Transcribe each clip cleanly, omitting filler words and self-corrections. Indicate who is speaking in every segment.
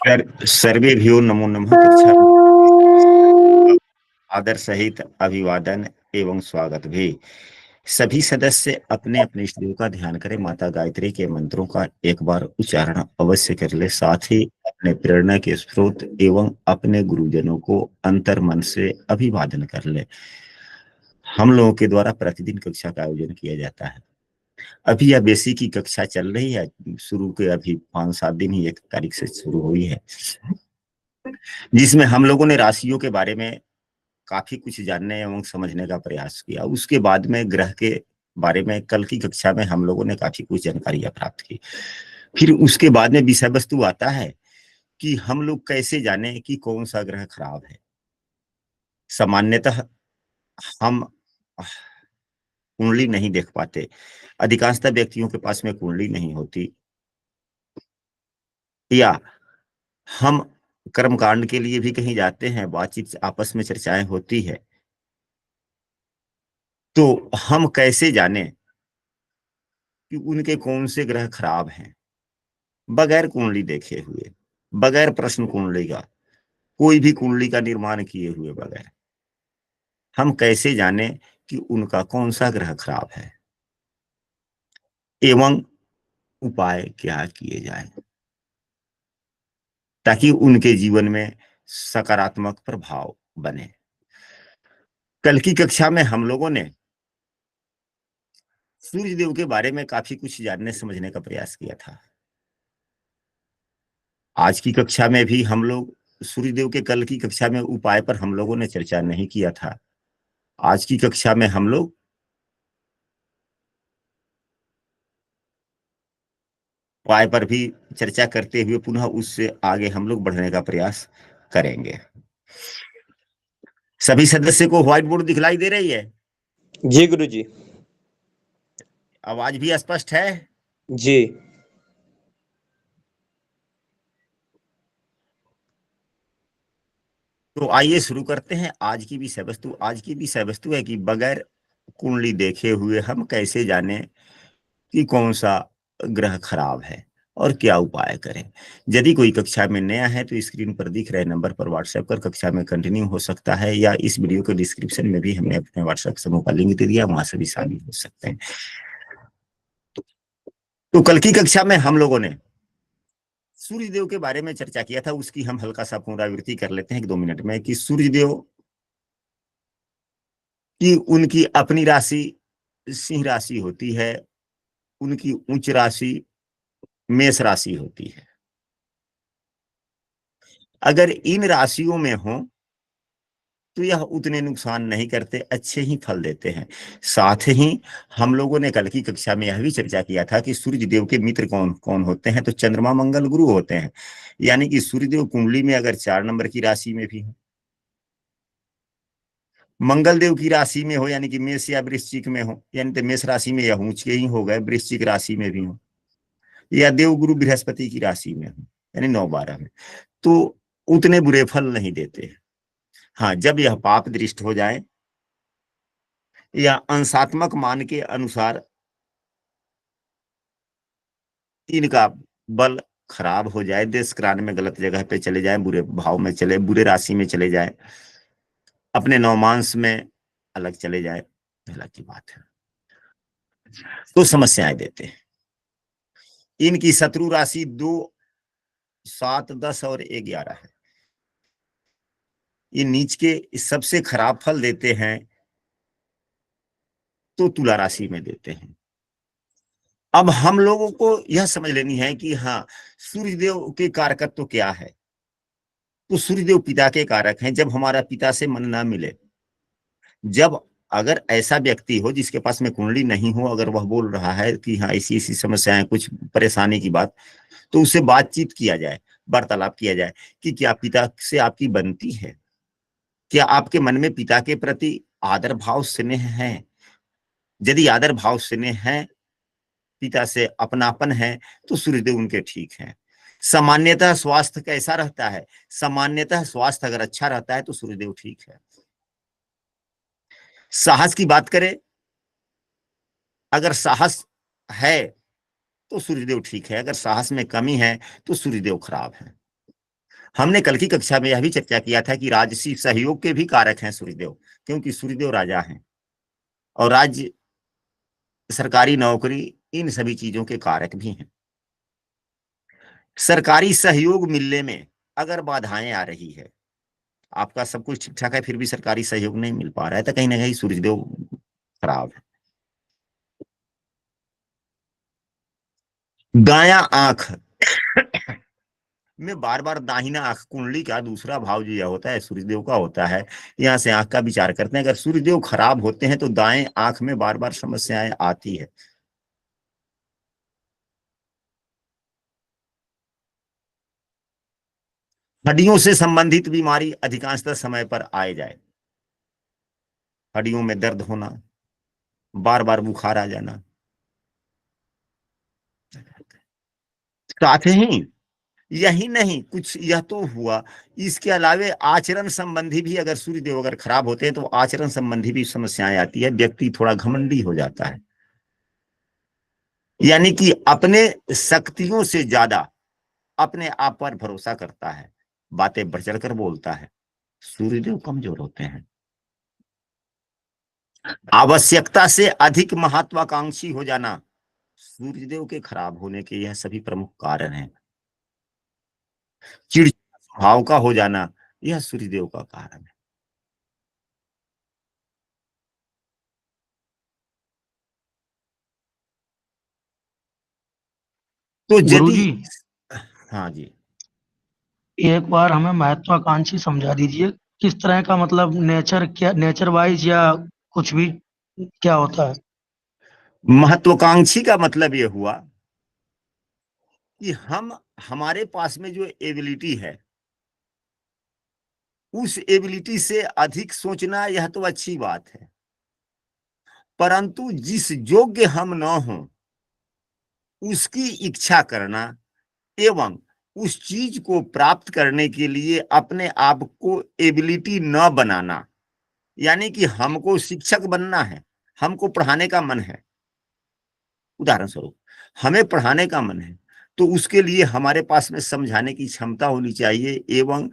Speaker 1: सर्वेभ्यो नमो नमः। कक्षा आदर सहित अभिवादन एवं स्वागत भी। सभी सदस्य अपने अपने इष्ट देव का ध्यान करें। माता गायत्री के मंत्रों का एक बार उच्चारण अवश्य कर ले। साथ ही अपने प्रेरणा के स्रोत एवं अपने गुरुजनों को अंतर मन से अभिवादन कर ले। हम लोगों के द्वारा प्रतिदिन कक्षा का आयोजन किया जाता है। अभी यह बेसिक की कक्षा चल रही है। शुरू के अभी 5-7 दिन ही, 1 तारीख से शुरू हुई है, जिसमें हम लोगों ने राशियों के बारे में काफी कुछ जानने एवं समझने का प्रयास किया। उसके बाद में ग्रह के बारे में कल की कक्षा में हम लोगों ने काफी कुछ जानकारियां प्राप्त की। फिर उसके बाद में विषय वस्तु आता है कि हम लोग कैसे जाने कि कौन सा ग्रह खराब है। सामान्यतः हम कुंडली नहीं देख पाते। अधिकांशतः व्यक्तियों के पास में कुंडली नहीं होती, या हम कर्मकांड के लिए भी कहीं जाते हैं, बातचीत आपस में चर्चाएं होती है, तो हम कैसे जाने कि उनके कौन से ग्रह खराब हैं। बगैर कुंडली देखे हुए, बगैर प्रश्न कुंडली का, कोई भी कुंडली का निर्माण किए हुए बगैर हम कैसे जाने कि उनका कौन सा ग्रह खराब है एवं उपाय क्या किए जाए ताकि उनके जीवन में सकारात्मक प्रभाव बने। कल की कक्षा में हम लोगों ने सूर्य देव के बारे में काफी कुछ जानने समझने का प्रयास किया था। आज की कक्षा में भी हम लोग सूर्य देव के कल की कक्षा में उपाय पर हम लोगों ने चर्चा नहीं किया था। आज की कक्षा में हम लोग उपाय पर भी चर्चा करते हुए पुनः उससे आगे हम लोग बढ़ने का प्रयास करेंगे। सभी सदस्य को व्हाइट बोर्ड दिखलाई दे रही है?
Speaker 2: जी गुरु जी।
Speaker 1: आवाज भी स्पष्ट है?
Speaker 2: जी।
Speaker 1: तो आइए शुरू करते हैं आज की विषय वस्तु। आज की विषय वस्तु है कि बगैर कुंडली देखे हुए हम कैसे जाने कि कौन सा ग्रह खराब है और क्या उपाय करें। यदि कोई कक्षा में नया है तो स्क्रीन पर दिख रहे नंबर पर व्हाट्सएप कर कक्षा में कंटिन्यू हो सकता है, या इस वीडियो के डिस्क्रिप्शन में भी हमने अपने व्हाट्सएप समूह का लिंक दे दिया, वहां से भी शामिल हो सकते हैं। तो कल की कक्षा में हम लोगों ने सूर्य देव के बारे में चर्चा किया था। उसकी हम हल्का सा पुनरावृत्ति कर लेते हैं 1-2 मिनट में कि सूर्य देव की उनकी अपनी राशि सिंह राशि होती है, उनकी उच्च राशि मेष राशि होती है। अगर इन राशियों में हो तो यह उतने नुकसान नहीं करते, अच्छे ही फल देते हैं। साथ ही हम लोगों ने कल की कक्षा में यह भी चर्चा किया था कि सूर्य देव के मित्र कौन कौन होते हैं, तो चंद्रमा मंगल गुरु होते हैं। यानी कि सूर्य देव कुंडली में अगर 4 नंबर की राशि में भी हो, मंगल देव की राशि में हो यानी कि मेष या वृश्चिक में हो, यानी तो मेष राशि में यह ऊंच के ही हो गए, वृश्चिक राशि में भी हो, या देव गुरु बृहस्पति की राशि में हो यानी 9-12 में, तो उतने बुरे फल नहीं देते। हाँ, जब यह पाप दृष्ट हो जाए या अंशात्मक मान के अनुसार इनका बल खराब हो जाए, देश क्रांत में गलत जगह पे चले जाए, बुरे भाव में चले, बुरे राशि में चले जाए, अपने नवमांश में अलग चले जाए, पहला की बात है, तो समस्याएं देते हैं। इनकी शत्रु राशि 2, 7, 10 और 11 है। ये नीच के सबसे खराब फल देते हैं तो तुला राशि में देते हैं। अब हम लोगों को यह समझ लेनी है कि हाँ, सूर्यदेव के कारकत्व तो क्या है। तो सूर्यदेव पिता के कारक हैं। जब हमारा पिता से मन ना मिले, जब अगर ऐसा व्यक्ति हो जिसके पास में कुंडली नहीं हो, अगर वह बोल रहा है कि हाँ ऐसी ऐसी समस्या है, कुछ परेशानी की बात, तो उससे बातचीत किया जाए, वार्तालाप किया जाए कि क्या पिता से आपकी बनती है, क्या आपके मन में पिता के प्रति आदर भाव स्नेह है। यदि आदर भाव स्नेह है, पिता से अपनापन है, तो सूर्यदेव उनके ठीक है। सामान्यतः स्वास्थ्य कैसा रहता है? सामान्यतः स्वास्थ्य अगर अच्छा रहता है तो सूर्यदेव ठीक है। साहस की बात करें, अगर साहस है तो सूर्यदेव ठीक है, अगर साहस में कमी है तो सूर्यदेव खराब है। हमने कल की कक्षा में यह भी चर्चा किया था कि राजसी सहयोग के भी कारक हैं सूर्यदेव, क्योंकि सूर्यदेव राजा हैं और राज्य, सरकारी नौकरी, इन सभी चीजों के कारक भी हैं। सरकारी सहयोग मिलने में अगर बाधाएं आ रही है, आपका सब कुछ ठीक ठाक है फिर भी सरकारी सहयोग नहीं मिल पा रहा है, तो कहीं ना कहीं सूर्यदेव खराब है। दाया आंख में बार बार दाहिना आंख, कुंडली का दूसरा भाव जो यह होता है सूर्यदेव का होता है, यहाँ से आंख का विचार करते हैं। अगर सूर्यदेव खराब होते हैं तो दाएं आंख में बार बार समस्याएं आती है। हड्डियों से संबंधित बीमारी अधिकांशतः समय पर आए जाए, हड्डियों में दर्द होना, बार बार बुखार आ जाना, साथ ही यही नहीं, कुछ यह तो हुआ, इसके अलावे आचरण संबंधी भी, अगर सूर्यदेव अगर खराब होते हैं तो आचरण संबंधी भी समस्याएं आती है। व्यक्ति थोड़ा घमंडी हो जाता है, यानी कि अपने शक्तियों से ज्यादा अपने आप पर भरोसा करता है, बातें बढ़ चढ़ कर बोलता है। सूर्यदेव कमजोर होते हैं। आवश्यकता से अधिक महत्वाकांक्षी हो जाना, सूर्यदेव के खराब होने के यह सभी प्रमुख कारण हैं। चिड़चिड़ा स्वभाव का हो जाना, यह सूर्यदेव का कारण है। तो यदि,
Speaker 3: गुरुजी,
Speaker 1: हाँ जी,
Speaker 3: एक बार हमें महत्वाकांक्षी समझा दीजिए। किस तरह का, मतलब नेचर, क्या नेचर वाइज या कुछ भी, क्या होता है?
Speaker 1: महत्वाकांक्षी का मतलब यह हुआ कि हम, हमारे पास में जो एबिलिटी है, उस एबिलिटी से अधिक सोचना यह तो अच्छी बात है, परंतु जिस योग्य हम न हो उसकी इच्छा करना एवं उस चीज को प्राप्त करने के लिए अपने आप को एबिलिटी न बनाना, यानी कि हमको शिक्षक बनना है, हमको पढ़ाने का मन है, उदाहरण स्वरूप हमें पढ़ाने का मन है, तो उसके लिए हमारे पास में समझाने की क्षमता होनी चाहिए एवं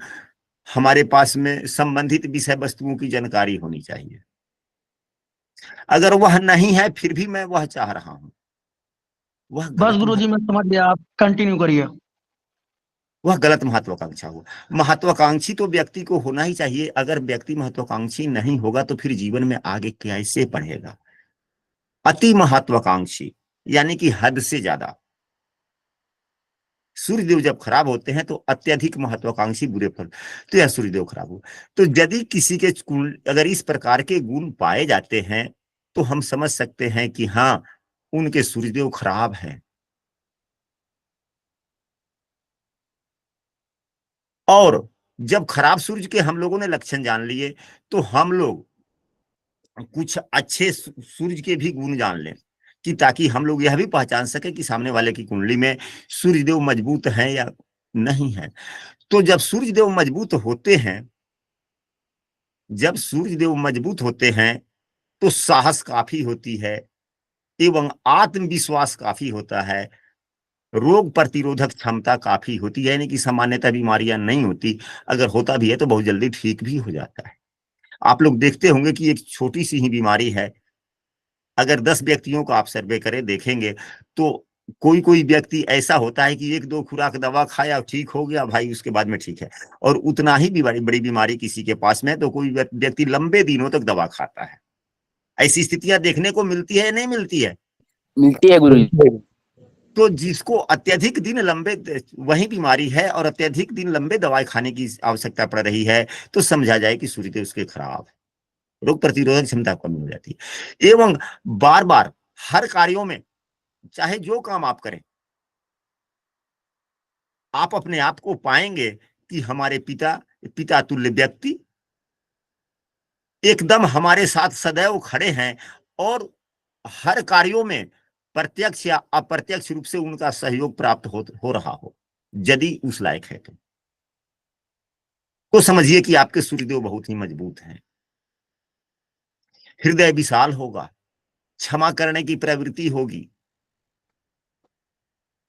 Speaker 1: हमारे पास में संबंधित विषय वस्तुओं की जानकारी होनी चाहिए। अगर वह नहीं है फिर भी मैं वह चाह रहा हूं, वह
Speaker 3: बस
Speaker 1: गलत
Speaker 3: गुरुजी, मैं समझ गया, आप कंटिन्यू करिए।
Speaker 1: वह गलत महत्वाकांक्षा हुआ। महत्वाकांक्षी तो व्यक्ति को होना ही चाहिए। अगर व्यक्ति महत्वाकांक्षी नहीं होगा तो फिर जीवन में आगे कैसे बढ़ेगा। अति महत्वाकांक्षी यानी कि हद से ज्यादा, सूर्यदेव जब खराब होते हैं तो अत्यधिक महत्वाकांक्षी बुरे फल, तो यह सूर्यदेव खराब हो। तो यदि किसी के अगर इस प्रकार के गुण पाए जाते हैं तो हम समझ सकते हैं कि हाँ, उनके सूर्यदेव खराब हैं। और जब खराब सूर्य के हम लोगों ने लक्षण जान लिए तो हम लोग कुछ अच्छे सूर्य के भी गुण जान लें, कि ताकि हम लोग यह भी पहचान सके कि सामने वाले की कुंडली में सूर्यदेव मजबूत है या नहीं है। तो जब सूर्यदेव मजबूत होते हैं, जब सूर्यदेव मजबूत होते हैं तो साहस काफी होती है एवं आत्मविश्वास काफी होता है, रोग प्रतिरोधक क्षमता काफी होती है, यानी कि सामान्यतः बीमारियां नहीं होती, अगर होता भी है तो बहुत जल्दी ठीक भी हो जाता है। आप लोग देखते होंगे कि एक छोटी सी ही बीमारी है, अगर 10 व्यक्तियों को आप सर्वे करें देखेंगे तो कोई कोई व्यक्ति ऐसा होता है कि एक दो खुराक दवा खाया ठीक हो गया भाई, उसके बाद में ठीक है। और उतना ही बड़ी बड़ी बीमारी किसी के पास में है तो कोई व्यक्ति लंबे दिनों तक दवा खाता है। ऐसी स्थितियां देखने को मिलती है, नहीं मिलती है?
Speaker 4: मिलती है गुरुजी।
Speaker 1: तो जिसको अत्यधिक दिन लंबे, वही बीमारी है और अत्यधिक दिन लंबे दवाई खाने की आवश्यकता पड़ रही है, तो समझा जाए कि सूर्यदेव उसके खराब है, रोग प्रतिरोधक क्षमता कम हो जाती है। एवं बार बार हर कार्यों में, चाहे जो काम आप करें, आप अपने आप को पाएंगे कि हमारे पिता, पिता तुल्य व्यक्ति एकदम हमारे साथ सदैव खड़े हैं और हर कार्यों में प्रत्यक्ष या अप्रत्यक्ष रूप से उनका सहयोग प्राप्त हो रहा हो, यदि उस लायक है तो समझिए कि आपके सूर्यदेव बहुत ही मजबूत हैं। हृदय विशाल होगा, क्षमा करने की प्रवृत्ति होगी,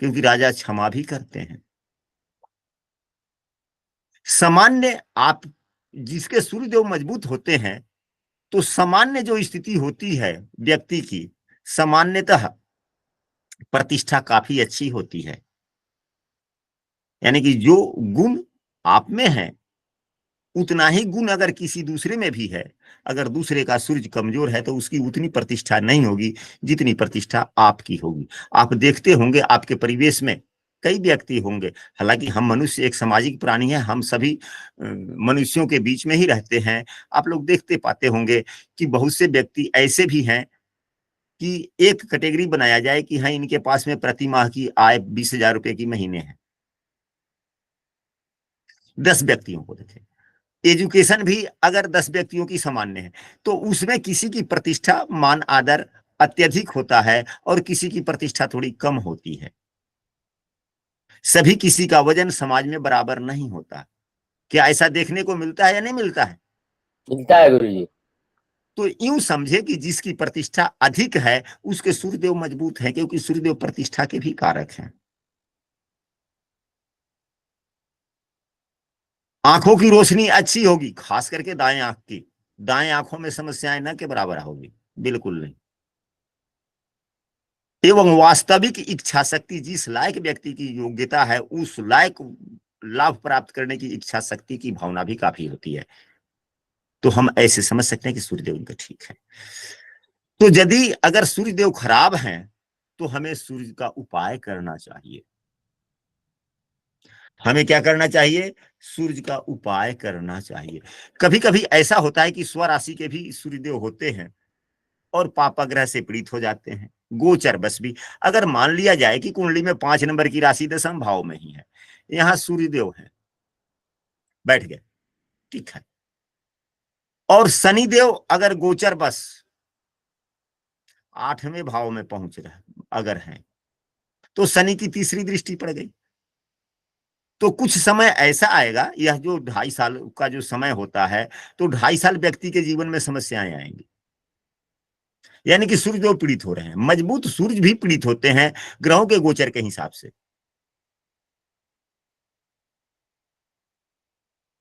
Speaker 1: क्योंकि राजा क्षमा भी करते हैं। सामान्य आप जिसके सूर्यदेव मजबूत होते हैं, तो सामान्य जो स्थिति होती है व्यक्ति की, सामान्यतः प्रतिष्ठा काफी अच्छी होती है। यानी कि जो गुण आप में है, उतना ही गुण अगर किसी दूसरे में भी है। अगर दूसरे का सूर्य कमजोर है तो उसकी उतनी प्रतिष्ठा नहीं होगी जितनी प्रतिष्ठा आपकी होगी। आप देखते होंगे आपके परिवेश में कई व्यक्ति होंगे, हालांकि हम मनुष्य एक सामाजिक प्राणी है, हम सभी मनुष्यों के बीच में ही रहते हैं। आप लोग देखते पाते होंगे कि बहुत से व्यक्ति ऐसे भी हैं कि एक कैटेगरी बनाया जाए कि हाँ, इनके पास में प्रति माह की आय 20,000 रुपए की महीने है। 10 व्यक्तियों को देखें, एजुकेशन भी अगर 10 व्यक्तियों की सामान्य है, तो उसमें किसी की प्रतिष्ठा मान आदर अत्यधिक होता है और किसी की प्रतिष्ठा थोड़ी कम होती है। सभी किसी का वजन समाज में बराबर नहीं होता। क्या ऐसा देखने को मिलता है या नहीं मिलता है?
Speaker 4: मिलता है गुरुजी।
Speaker 1: तो यूं समझे कि जिसकी प्रतिष्ठा अधिक है उसके सूर्यदेव मजबूत है, क्योंकि सूर्यदेव प्रतिष्ठा के भी कारक हैं। आंखों की रोशनी अच्छी होगी, खास करके दाएं आंख की, दाएं आंखों में समस्याएं न के बराबर होगी, बिल्कुल नहीं। एवं वास्तविक इच्छा शक्ति, जिस लायक व्यक्ति की योग्यता है उस लायक लाभ प्राप्त करने की इच्छा शक्ति की भावना भी काफी होती है। तो हम ऐसे समझ सकते हैं कि सूर्यदेव उनका ठीक है। तो यदि अगर सूर्यदेव खराब हैं तो हमें सूर्य का उपाय करना चाहिए। हमें क्या करना चाहिए? सूर्य का उपाय करना चाहिए। कभी कभी ऐसा होता है कि स्वराशि के भी सूर्यदेव होते हैं और पापाग्रह से पीड़ित हो जाते हैं, गोचर बस भी। अगर मान लिया जाए कि कुंडली में 5 नंबर की राशि दशम भाव में ही है, यहां सूर्यदेव है, बैठ गए, ठीक है, और शनिदेव अगर गोचर बस 8वें भाव में पहुंच रहे अगर है, तो शनि की तीसरी दृष्टि पड़ गई। तो कुछ समय ऐसा आएगा, यह जो 2.5 साल का जो समय होता है, तो 2.5 साल व्यक्ति के जीवन में समस्याएं आएंगी। यानी कि सूर्यदेव पीड़ित हो रहे हैं। मजबूत सूर्य भी पीड़ित होते हैं ग्रहों के गोचर के हिसाब से।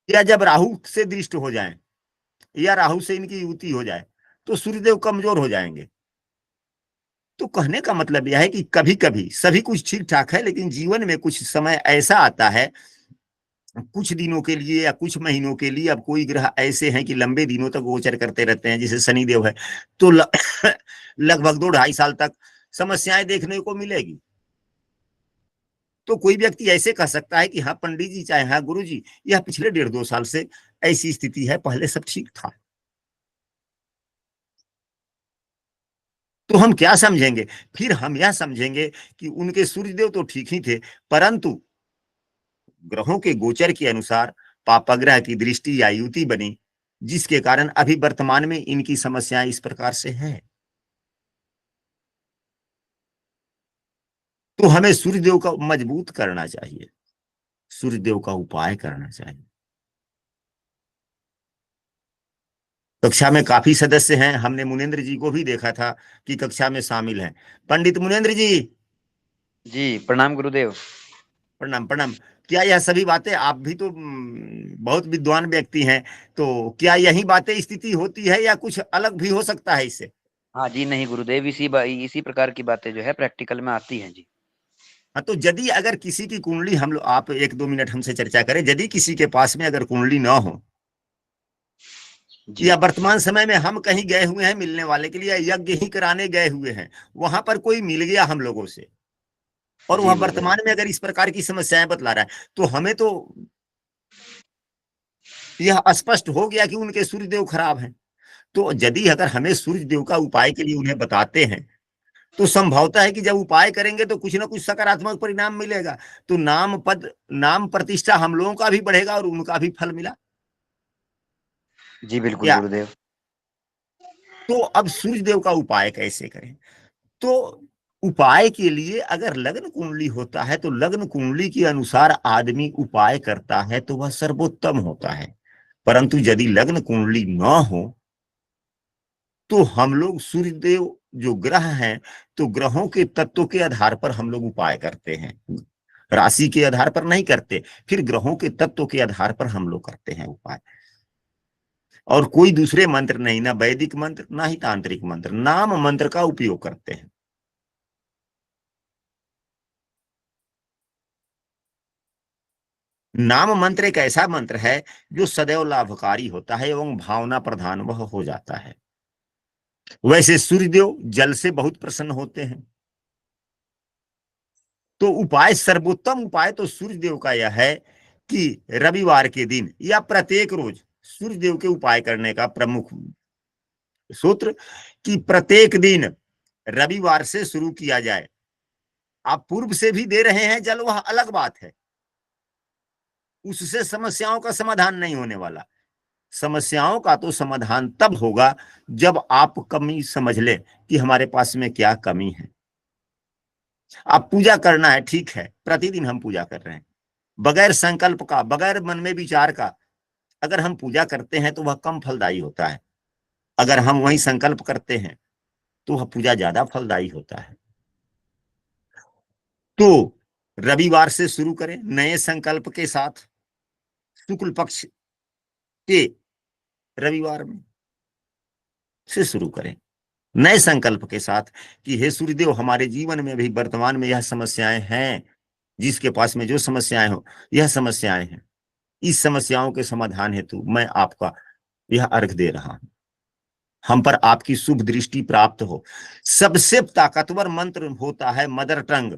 Speaker 1: या जब राहु से दृष्ट हो जाए या राहु से इनकी युति हो जाए तो सूर्यदेव कमजोर हो जाएंगे। तो कहने का मतलब यह है कि कभी कभी सभी कुछ ठीक ठाक है, लेकिन जीवन में कुछ समय ऐसा आता है, कुछ दिनों के लिए या कुछ महीनों के लिए। अब कोई ग्रह ऐसे हैं कि लंबे दिनों तक गोचर करते रहते हैं, जैसे शनिदेव है, तो लगभग 2-2.5 साल तक समस्याएं देखने को मिलेगी। तो कोई व्यक्ति ऐसे कह सकता है कि हाँ पंडित जी, चाहे हाँ गुरु जी, यह पिछले 1.5-2 साल से ऐसी स्थिति है, पहले सब ठीक था। तो हम क्या समझेंगे? फिर हम यह समझेंगे कि उनके सूर्यदेव तो ठीक ही थे, परंतु ग्रहों के गोचर के अनुसार पापग्रह की दृष्टि या युति बनी, जिसके कारण अभी वर्तमान में इनकी समस्याएं इस प्रकार से है। तो हमें सूर्यदेव का मजबूत करना चाहिए, सूर्यदेव का उपाय करना चाहिए। कक्षा में काफी सदस्य हैं, हमने मुनेन्द्र जी को भी देखा था कि कक्षा में शामिल हैं। पंडित मुनेन्द्र जी,
Speaker 5: जी प्रणाम गुरुदेव।
Speaker 1: प्रणाम प्रणाम। क्या यह सभी बातें, आप भी तो बहुत विद्वान व्यक्ति हैं, तो क्या यही बातें स्थिति होती है या कुछ अलग भी हो सकता है इससे?
Speaker 5: हाँ जी, नहीं गुरुदेव, इसी प्रकार की बातें जो है प्रैक्टिकल में आती हैं जी।
Speaker 1: हाँ, तो यदि अगर किसी की कुंडली, हम लोग आप 1-2 मिनट हमसे चर्चा करें, यदि किसी के पास में अगर कुंडली ना हो
Speaker 5: जी
Speaker 1: या वर्तमान समय में हम कहीं गए हुए हैं मिलने वाले के लिए, यज्ञ ही कराने गए हुए हैं, वहां पर कोई मिल गया हम लोगों से और
Speaker 5: जी
Speaker 1: वह
Speaker 5: गुरुदेव।
Speaker 1: वर्तमान में अगर इस प्रकार की समस्याएं बतला रहा है, तो हमें तो यह स्पष्ट हो गया कि उनके सूर्यदेव खराब हैं। तो यदि अगर हमें सूर्यदेव का उपाय के लिए उन्हें बताते हैं, तो संभवता है कि जब उपाय करेंगे तो कुछ ना कुछ सकारात्मक परिणाम मिलेगा। तो नाम पद नाम प्रतिष्ठा हम लोगों का भी बढ़ेगा और उनका भी फल मिला।
Speaker 5: जी बिल्कुल
Speaker 1: क्या?
Speaker 5: गुरुदेव।
Speaker 1: तो अब सूर्यदेव का उपाय कैसे करें? तो उपाय के लिए अगर लग्न कुंडली होता है तो लग्न कुंडली के अनुसार आदमी उपाय करता है तो वह सर्वोत्तम होता है। परंतु यदि लग्न कुंडली न हो तो हम लोग सूर्यदेव जो ग्रह हैं, तो ग्रहों के तत्वों के आधार पर हम लोग उपाय करते हैं। राशि के आधार पर नहीं करते, फिर ग्रहों के तत्व के आधार पर हम लोग करते हैं उपाय। और कोई दूसरे मंत्र नहीं, ना वैदिक मंत्र ना ही तांत्रिक मंत्र, नाम मंत्र का उपयोग करते हैं। नाम मंत्र एक ऐसा मंत्र है जो सदैव लाभकारी होता है एवं भावना प्रधान वह हो जाता है। वैसे सूर्यदेव जल से बहुत प्रसन्न होते हैं, तो उपाय, सर्वोत्तम उपाय तो सूर्यदेव का यह है कि रविवार के दिन या प्रत्येक रोज सूर्यदेव के उपाय करने का प्रमुख सूत्र कि प्रत्येक दिन रविवार से शुरू किया जाए। आप पूर्व से भी दे रहे हैं जल, वह अलग बात है, उससे समस्याओं का समाधान नहीं होने वाला। समस्याओं का तो समाधान तब होगा जब आप कमी समझ ले कि हमारे पास में क्या कमी है। आप पूजा करना है, ठीक है, प्रतिदिन हम पूजा कर रहे हैं, बगैर संकल्प का, बगैर मन में विचार का अगर हम पूजा करते हैं तो वह कम फलदायी होता है। अगर हम वही संकल्प करते हैं तो वह पूजा ज्यादा फलदायी होता है। तो रविवार से शुरू करें, नए संकल्प के साथ, शुक्ल पक्ष के रविवार में से शुरू करें, नए संकल्प के साथ कि हे सूर्यदेव, हमारे जीवन में भी वर्तमान में यह समस्याएं हैं, जिसके पास में जो समस्याएं हो, यह समस्याएं हैं, इस समस्याओं के समाधान हेतु मैं आपका यह अर्घ दे रहा हूं, हम पर आपकी शुभ दृष्टि प्राप्त हो। सबसे ताकतवर मंत्र होता है मदर टंग,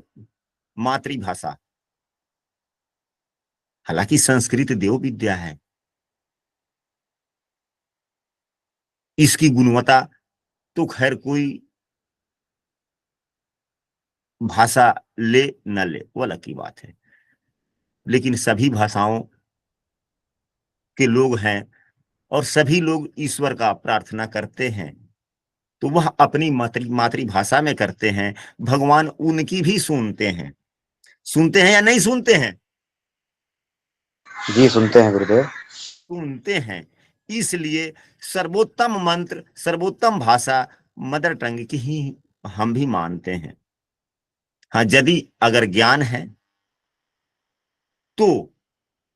Speaker 1: मातृभाषा। हालांकि संस्कृत देव विद्या है, इसकी गुणवत्ता तो खैर कोई भाषा ले न ले वो अलग की बात है, लेकिन सभी भाषाओं के लोग हैं और सभी लोग ईश्वर का प्रार्थना करते हैं, तो वह अपनी मातृभाषा में करते हैं। भगवान उनकी भी सुनते हैं, सुनते हैं या नहीं सुनते हैं?
Speaker 4: जी सुनते हैं गुरुदेव।
Speaker 1: सुनते हैं। इसलिए सर्वोत्तम मंत्र, सर्वोत्तम भाषा मदर टंग की ही हम भी मानते हैं। हाँ, यदि अगर ज्ञान है तो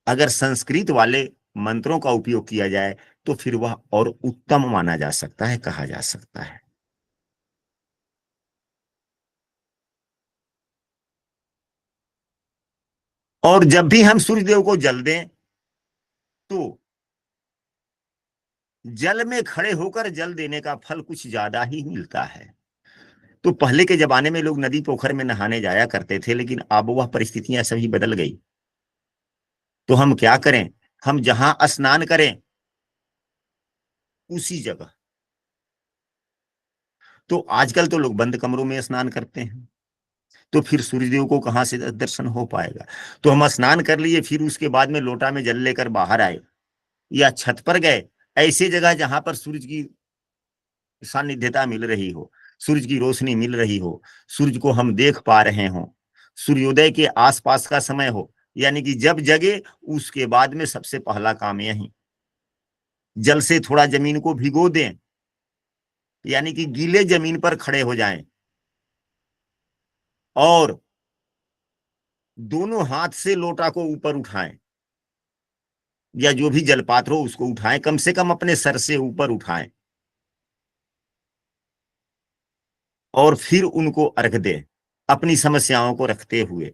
Speaker 1: अगर संस्कृत वाले मंत्रों का उपयोग किया जाए तो फिर वह और उत्तम माना जा सकता है, कहा जा सकता है। और जब भी हम सूर्यदेव को जल दें तो जल में खड़े होकर जल देने का फल कुछ ज्यादा ही मिलता है। तो पहले के जमाने में लोग नदी पोखर में नहाने जाया करते थे, लेकिन अब वह परिस्थितियां सभी बदल गई। तो हम क्या करें, हम जहां स्नान करें उसी जगह, तो आजकल तो लोग बंद कमरों में स्नान करते हैं, तो फिर सूर्यदेव को कहां से दर्शन हो पाएगा। तो हम स्नान कर लिए, फिर उसके बाद में लोटा में जल लेकर बाहर आए या छत पर गए, ऐसी जगह जहां पर सूरज की सानिध्यता मिल रही हो, सूरज की रोशनी मिल रही हो, सूरज को हम देख पा रहे हो, सूर्योदय के आसपास का समय हो, यानी कि जब जगे उसके बाद में सबसे पहला काम यही, जल से थोड़ा जमीन को भिगो दें, यानी कि गीले जमीन पर खड़े हो जाएं और दोनों हाथ से लोटा को ऊपर उठाएं, या जो भी जलपात्र हो उसको उठाएं, कम से कम अपने सर से ऊपर उठाएं और फिर उनको अर्घ दें अपनी समस्याओं को रखते हुए,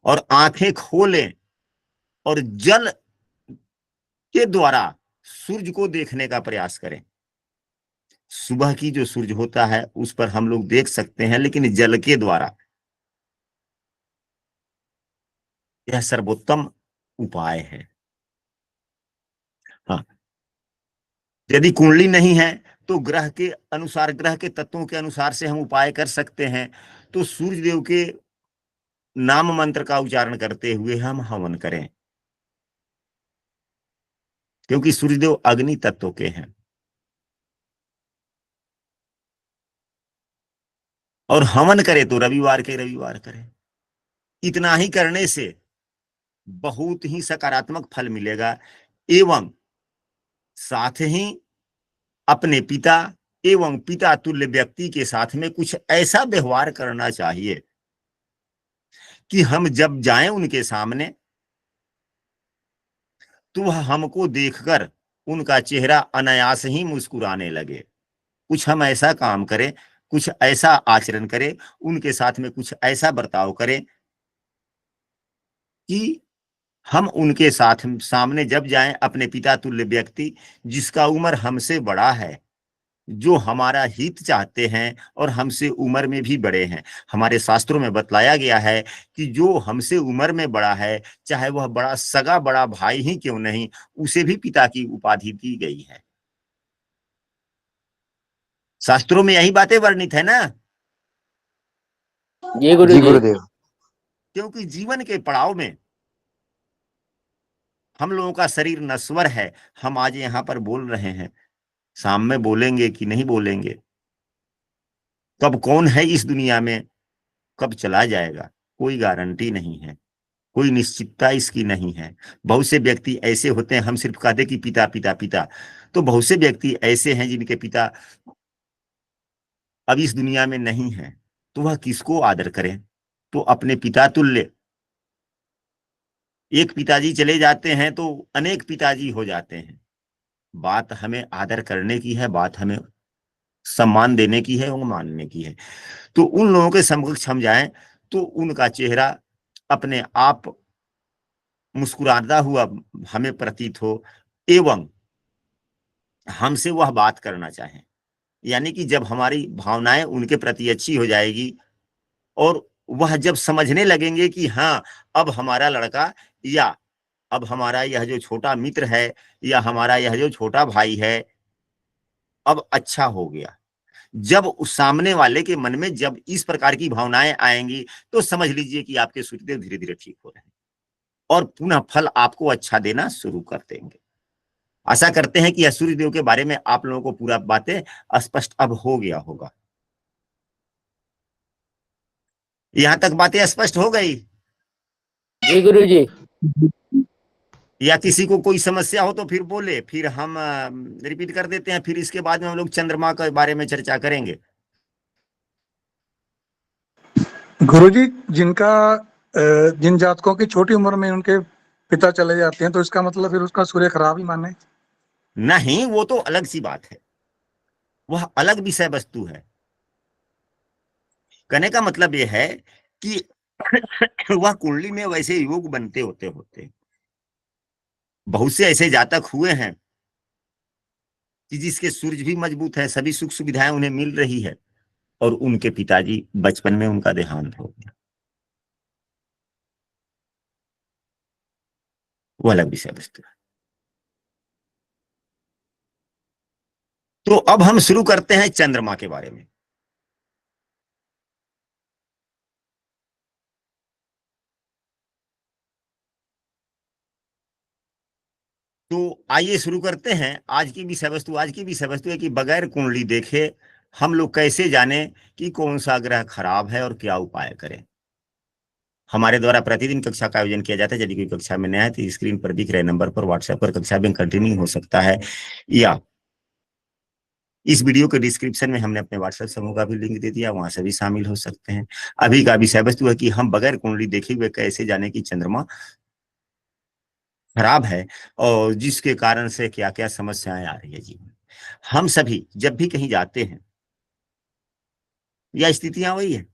Speaker 1: और आंखें खोलें और जल के द्वारा सूर्य को देखने का प्रयास करें। सुबह की जो सूर्य होता है उस पर हम लोग देख सकते हैं, लेकिन जल के द्वारा यह सर्वोत्तम उपाय है। हाँ, यदि कुंडली नहीं है तो ग्रह के अनुसार, ग्रह के तत्वों के अनुसार से हम उपाय कर सकते हैं। तो सूर्य देव के नाम मंत्र का उच्चारण करते हुए हम हवन करें, क्योंकि सूर्यदेव अग्नि तत्व के हैं। और हवन करें तो रविवार के रविवार करें। इतना ही करने से बहुत ही सकारात्मक फल मिलेगा, एवं साथ ही अपने पिता एवं पिता तुल्य व्यक्ति के साथ में कुछ ऐसा व्यवहार करना चाहिए कि हम जब जाएं उनके सामने तो वह हमको देखकर उनका चेहरा अनायास ही मुस्कुराने लगे। कुछ हम ऐसा काम करें, कुछ ऐसा आचरण करें, उनके साथ में कुछ ऐसा बर्ताव करें कि हम उनके साथ सामने जब जाएं, अपने पिता तुल्य व्यक्ति जिसका उम्र हमसे बड़ा है, जो हमारा हित चाहते हैं और हमसे उम्र में भी बड़े हैं। हमारे शास्त्रों में बतलाया गया है कि जो हमसे उम्र में बड़ा है, चाहे वह बड़ा सगा बड़ा भाई ही क्यों नहीं, उसे भी पिता की उपाधि दी गई है। शास्त्रों में यही बातें वर्णित है ना।
Speaker 4: जी गुरु
Speaker 2: जी
Speaker 4: जी।
Speaker 2: गुरुदेव।
Speaker 1: क्योंकि जीवन के पड़ाव में हम लोगों का शरीर नश्वर है। हम आज यहाँ पर बोल रहे हैं, शाम में बोलेंगे कि नहीं बोलेंगे, कब कौन है इस दुनिया में, कब चला जाएगा, कोई गारंटी नहीं है, कोई निश्चितता इसकी नहीं है। बहुत से व्यक्ति ऐसे होते हैं, हम सिर्फ कहते कि पिता पिता पिता, तो बहुत से व्यक्ति ऐसे हैं जिनके पिता अब इस दुनिया में नहीं है, तो वह किसको आदर करें। तो अपने पिता तुल्य, एक पिताजी चले जाते हैं तो अनेक पिताजी हो जाते हैं। बात हमें आदर करने की है, बात हमें सम्मान देने की है और मानने की है। तो उन लोगों के समक्ष हम जाएं तो उनका चेहरा अपने आप मुस्कुराता हुआ हमें प्रतीत हो, एवं हमसे वह बात करना चाहें। यानी कि जब हमारी भावनाएं उनके प्रति अच्छी हो जाएगी और वह जब समझने लगेंगे कि हाँ, अब हमारा लड़का या अब हमारा यह जो छोटा मित्र है या हमारा यह जो छोटा भाई है अब अच्छा हो गया, जब उस सामने वाले के मन में जब इस प्रकार की भावनाएं आएंगी तो समझ लीजिए कि आपके सूर्यदेव धीरे धीरे ठीक हो रहे हैं और पुनः फल आपको अच्छा देना शुरू कर देंगे। आशा करते हैं कि यह सूर्यदेव के बारे में आप लोगों को पूरा बातें स्पष्ट अब हो गया होगा। यहां तक बातें स्पष्ट हो गई
Speaker 4: जी गुरु जी।
Speaker 1: या किसी को कोई समस्या हो तो फिर बोले, फिर हम रिपीट कर देते हैं, फिर इसके बाद में हम लोग चंद्रमा के बारे में चर्चा करेंगे।
Speaker 6: गुरुजी, जिनका जिन जातकों की छोटी उम्र में उनके पिता चले जाते हैं तो इसका मतलब फिर उसका सूर्य खराब ही माने?
Speaker 1: नहीं, वो तो अलग सी बात है, वह अलग विषय वस्तु है। कहने का मतलब यह है कि वह कुंडली में वैसे योग बनते होते होते बहुत से ऐसे जातक हुए हैं कि जिसके सूर्य भी मजबूत है, सभी सुख सुविधाएं उन्हें मिल रही है और उनके पिताजी बचपन में उनका देहांत हो गया। वो अलग विषय वस्तु है। तो अब हम शुरू करते हैं चंद्रमा के बारे में। तो आइए शुरू करते हैं आज की विषय वस्तु। आज की विषय वस्तु है कि बगैर कुंडली देखे हम लोग कैसे जाने कि कौन सा ग्रह खराब है और क्या उपाय करें। हमारे द्वारा प्रतिदिन कक्षा का आयोजन किया जाता है। यदि कोई कक्षा में नया है तो स्क्रीन पर दिख रहे नंबर पर व्हाट्सएप पर कक्षा में कंटिन्यू हो सकता है, या इस वीडियो के डिस्क्रिप्शन में हमने अपने व्हाट्सएप समूह का भी लिंक दे दिया, वहां से भी शामिल हो सकते हैं। अभी का विषय वस्तु है कि हम बगैर कुंडली देखे हुए कैसे जाने की चंद्रमा खराब है और जिसके कारण से क्या क्या समस्याएं आ रही है जीवन में। हम सभी जब भी कहीं जाते हैं, या स्थितियां वही है,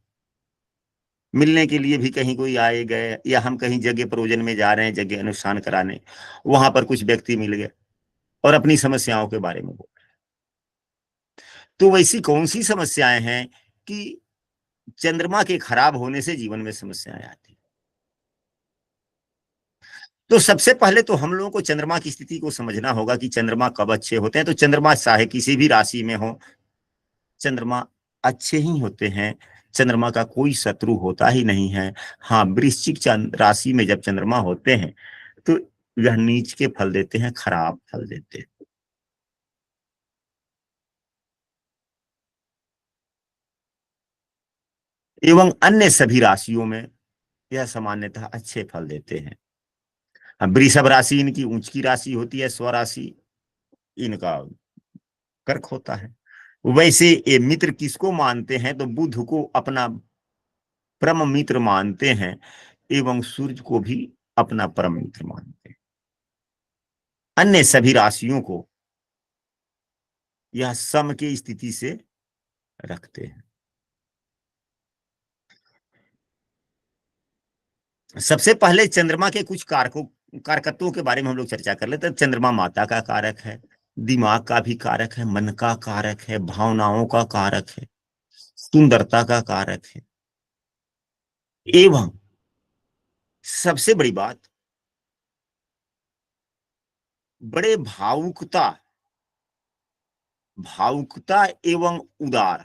Speaker 1: मिलने के लिए भी कहीं कोई आए गए, या हम कहीं जगह प्रोजन में जा रहे हैं, जगह अनुष्ठान कराने, वहां पर कुछ व्यक्ति मिल गए और अपनी समस्याओं के बारे में बोल रहे हैं। तो वैसी कौन सी समस्याएं हैं कि चंद्रमा के खराब होने से जीवन में समस्याएं आती हैं। तो सबसे पहले तो हम लोगों को चंद्रमा की स्थिति को समझना होगा कि चंद्रमा कब अच्छे होते हैं। तो चंद्रमा चाहे किसी भी राशि में हो, चंद्रमा अच्छे ही होते हैं। चंद्रमा का कोई शत्रु होता ही नहीं है। हाँ, वृश्चिक राशि में जब चंद्रमा होते हैं तो यह नीच के फल देते हैं, खराब फल देते हैं। एवं अन्य सभी राशियों में यह सामान्यतः अच्छे फल देते हैं। वृषभ राशि इनकी ऊंच की राशि होती है, स्वराशि इनका कर्क होता है। वैसे ये मित्र किसको मानते हैं तो बुध को अपना परम मित्र मानते हैं एवं सूर्य को भी अपना परम मित्र मानते हैं। अन्य सभी राशियों को यह सम की स्थिति से रखते हैं। सबसे पहले चंद्रमा के कुछ कारकत्वों के बारे में हम लोग चर्चा कर लेते हैं। चंद्रमा माता का कारक है, दिमाग का भी कारक है, मन का कारक है, भावनाओं का कारक है, सुंदरता का कारक है, एवं सबसे बड़ी बात, बड़े भावुकता एवं उदार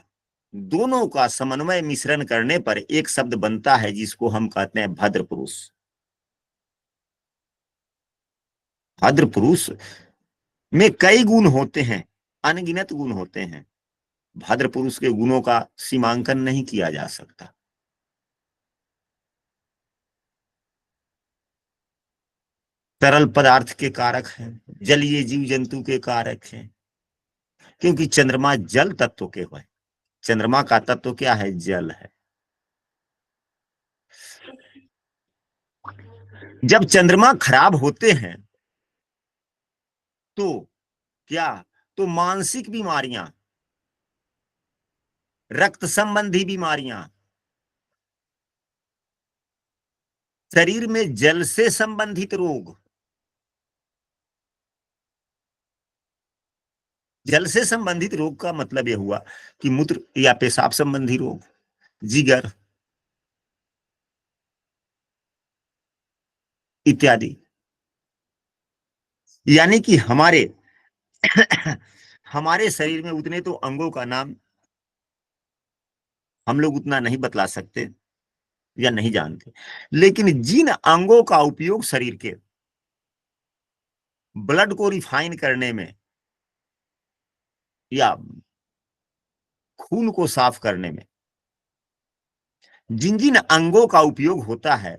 Speaker 1: दोनों का समन्वय मिश्रण करने पर एक शब्द बनता है जिसको हम कहते हैं भद्र पुरुष। भद्र पुरुष में कई गुण होते हैं, अनगिनत गुण होते हैं। भद्र पुरुष के गुणों का सीमांकन नहीं किया जा सकता। तरल पदार्थ के कारक हैं, जलीय जीव जंतु के कारक हैं, क्योंकि चंद्रमा जल तत्व के है। चंद्रमा का तत्व क्या है? जल है। जब चंद्रमा खराब होते हैं तो क्या, तो मानसिक बीमारियां, रक्त संबंधी बीमारियां, शरीर में जल से संबंधित रोग, जल से संबंधित रोग का मतलब यह हुआ कि मूत्र या पेशाब संबंधी रोग, जिगर इत्यादि। यानी कि हमारे शरीर में उतने तो अंगों का नाम हम लोग उतना नहीं बतला सकते या नहीं जानते, लेकिन जिन अंगों का उपयोग शरीर के ब्लड को रिफाइन करने में या खून को साफ करने में जिन जिन अंगों का उपयोग होता है,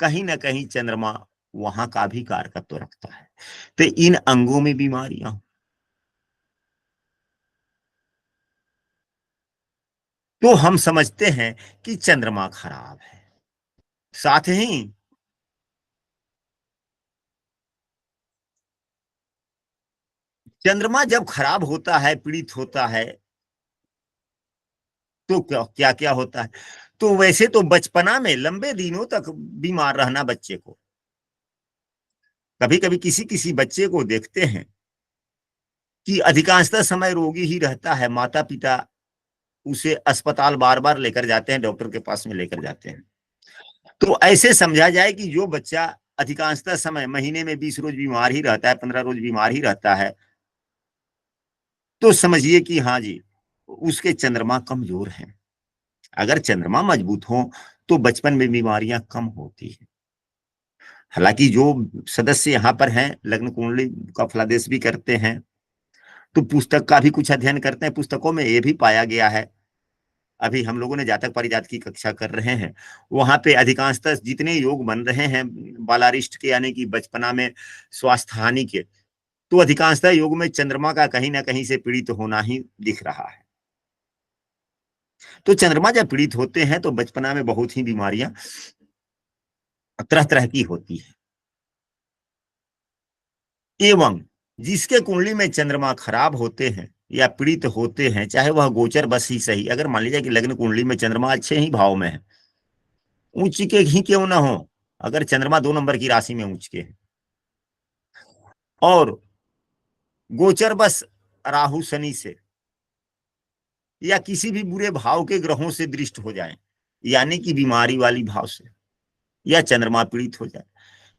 Speaker 1: कहीं ना कहीं चंद्रमा वहां का भी कारकत्व रखता है। तो इन अंगों में बीमारियां, तो हम समझते हैं कि चंद्रमा खराब है। साथ ही चंद्रमा जब खराब होता है, पीड़ित होता है, तो क्या क्या होता है? तो वैसे तो बचपना में लंबे दिनों तक बीमार रहना बच्चे को, कभी कभी किसी किसी बच्चे को देखते हैं कि अधिकांशतः समय रोगी ही रहता है। माता पिता उसे अस्पताल बार बार लेकर जाते हैं, डॉक्टर के पास में लेकर जाते हैं। तो ऐसे समझा जाए कि जो बच्चा अधिकांशतः समय महीने में 20 रोज बीमार ही रहता है, 15 रोज बीमार ही रहता है, तो समझिए कि हाँ जी, उसके चंद्रमा कमजोर हैं। अगर चंद्रमा मजबूत हो तो बचपन में बीमारियां कम होती है। हालांकि जो सदस्य यहाँ पर हैं, लग्न कुंडली का फलादेश भी करते हैं, तो पुस्तक का भी कुछ अध्ययन करते हैं। पुस्तकों में ये भी पाया गया है, अभी हम लोगों ने जातक परिजात की कक्षा कर रहे हैं, वहां पे अधिकांशतः जितने योग बन रहे हैं बालारिष्ट के, यानी कि बचपना में स्वास्थ्य हानि के, तो अधिकांशतः योग में चंद्रमा का कहीं ना कहीं से पीड़ित होना ही दिख रहा है। तो चंद्रमा जब पीड़ित होते हैं तो बचपना में बहुत ही बीमारियां तरह तरह की होती है। एवं जिसके कुंडली में चंद्रमा खराब होते हैं या पीड़ित होते हैं, चाहे वह गोचर बस ही सही, अगर मान लीजिए कि लग्न कुंडली में चंद्रमा अच्छे ही भाव में है, उच्च के ही क्यों ना हो, अगर चंद्रमा 2 नंबर की राशि में उच्च के है और गोचर बस राहु शनि से या किसी भी बुरे भाव के ग्रहों से दृष्ट हो जाए, यानी कि बीमारी वाली भाव से, या चंद्रमा पीड़ित हो जाए,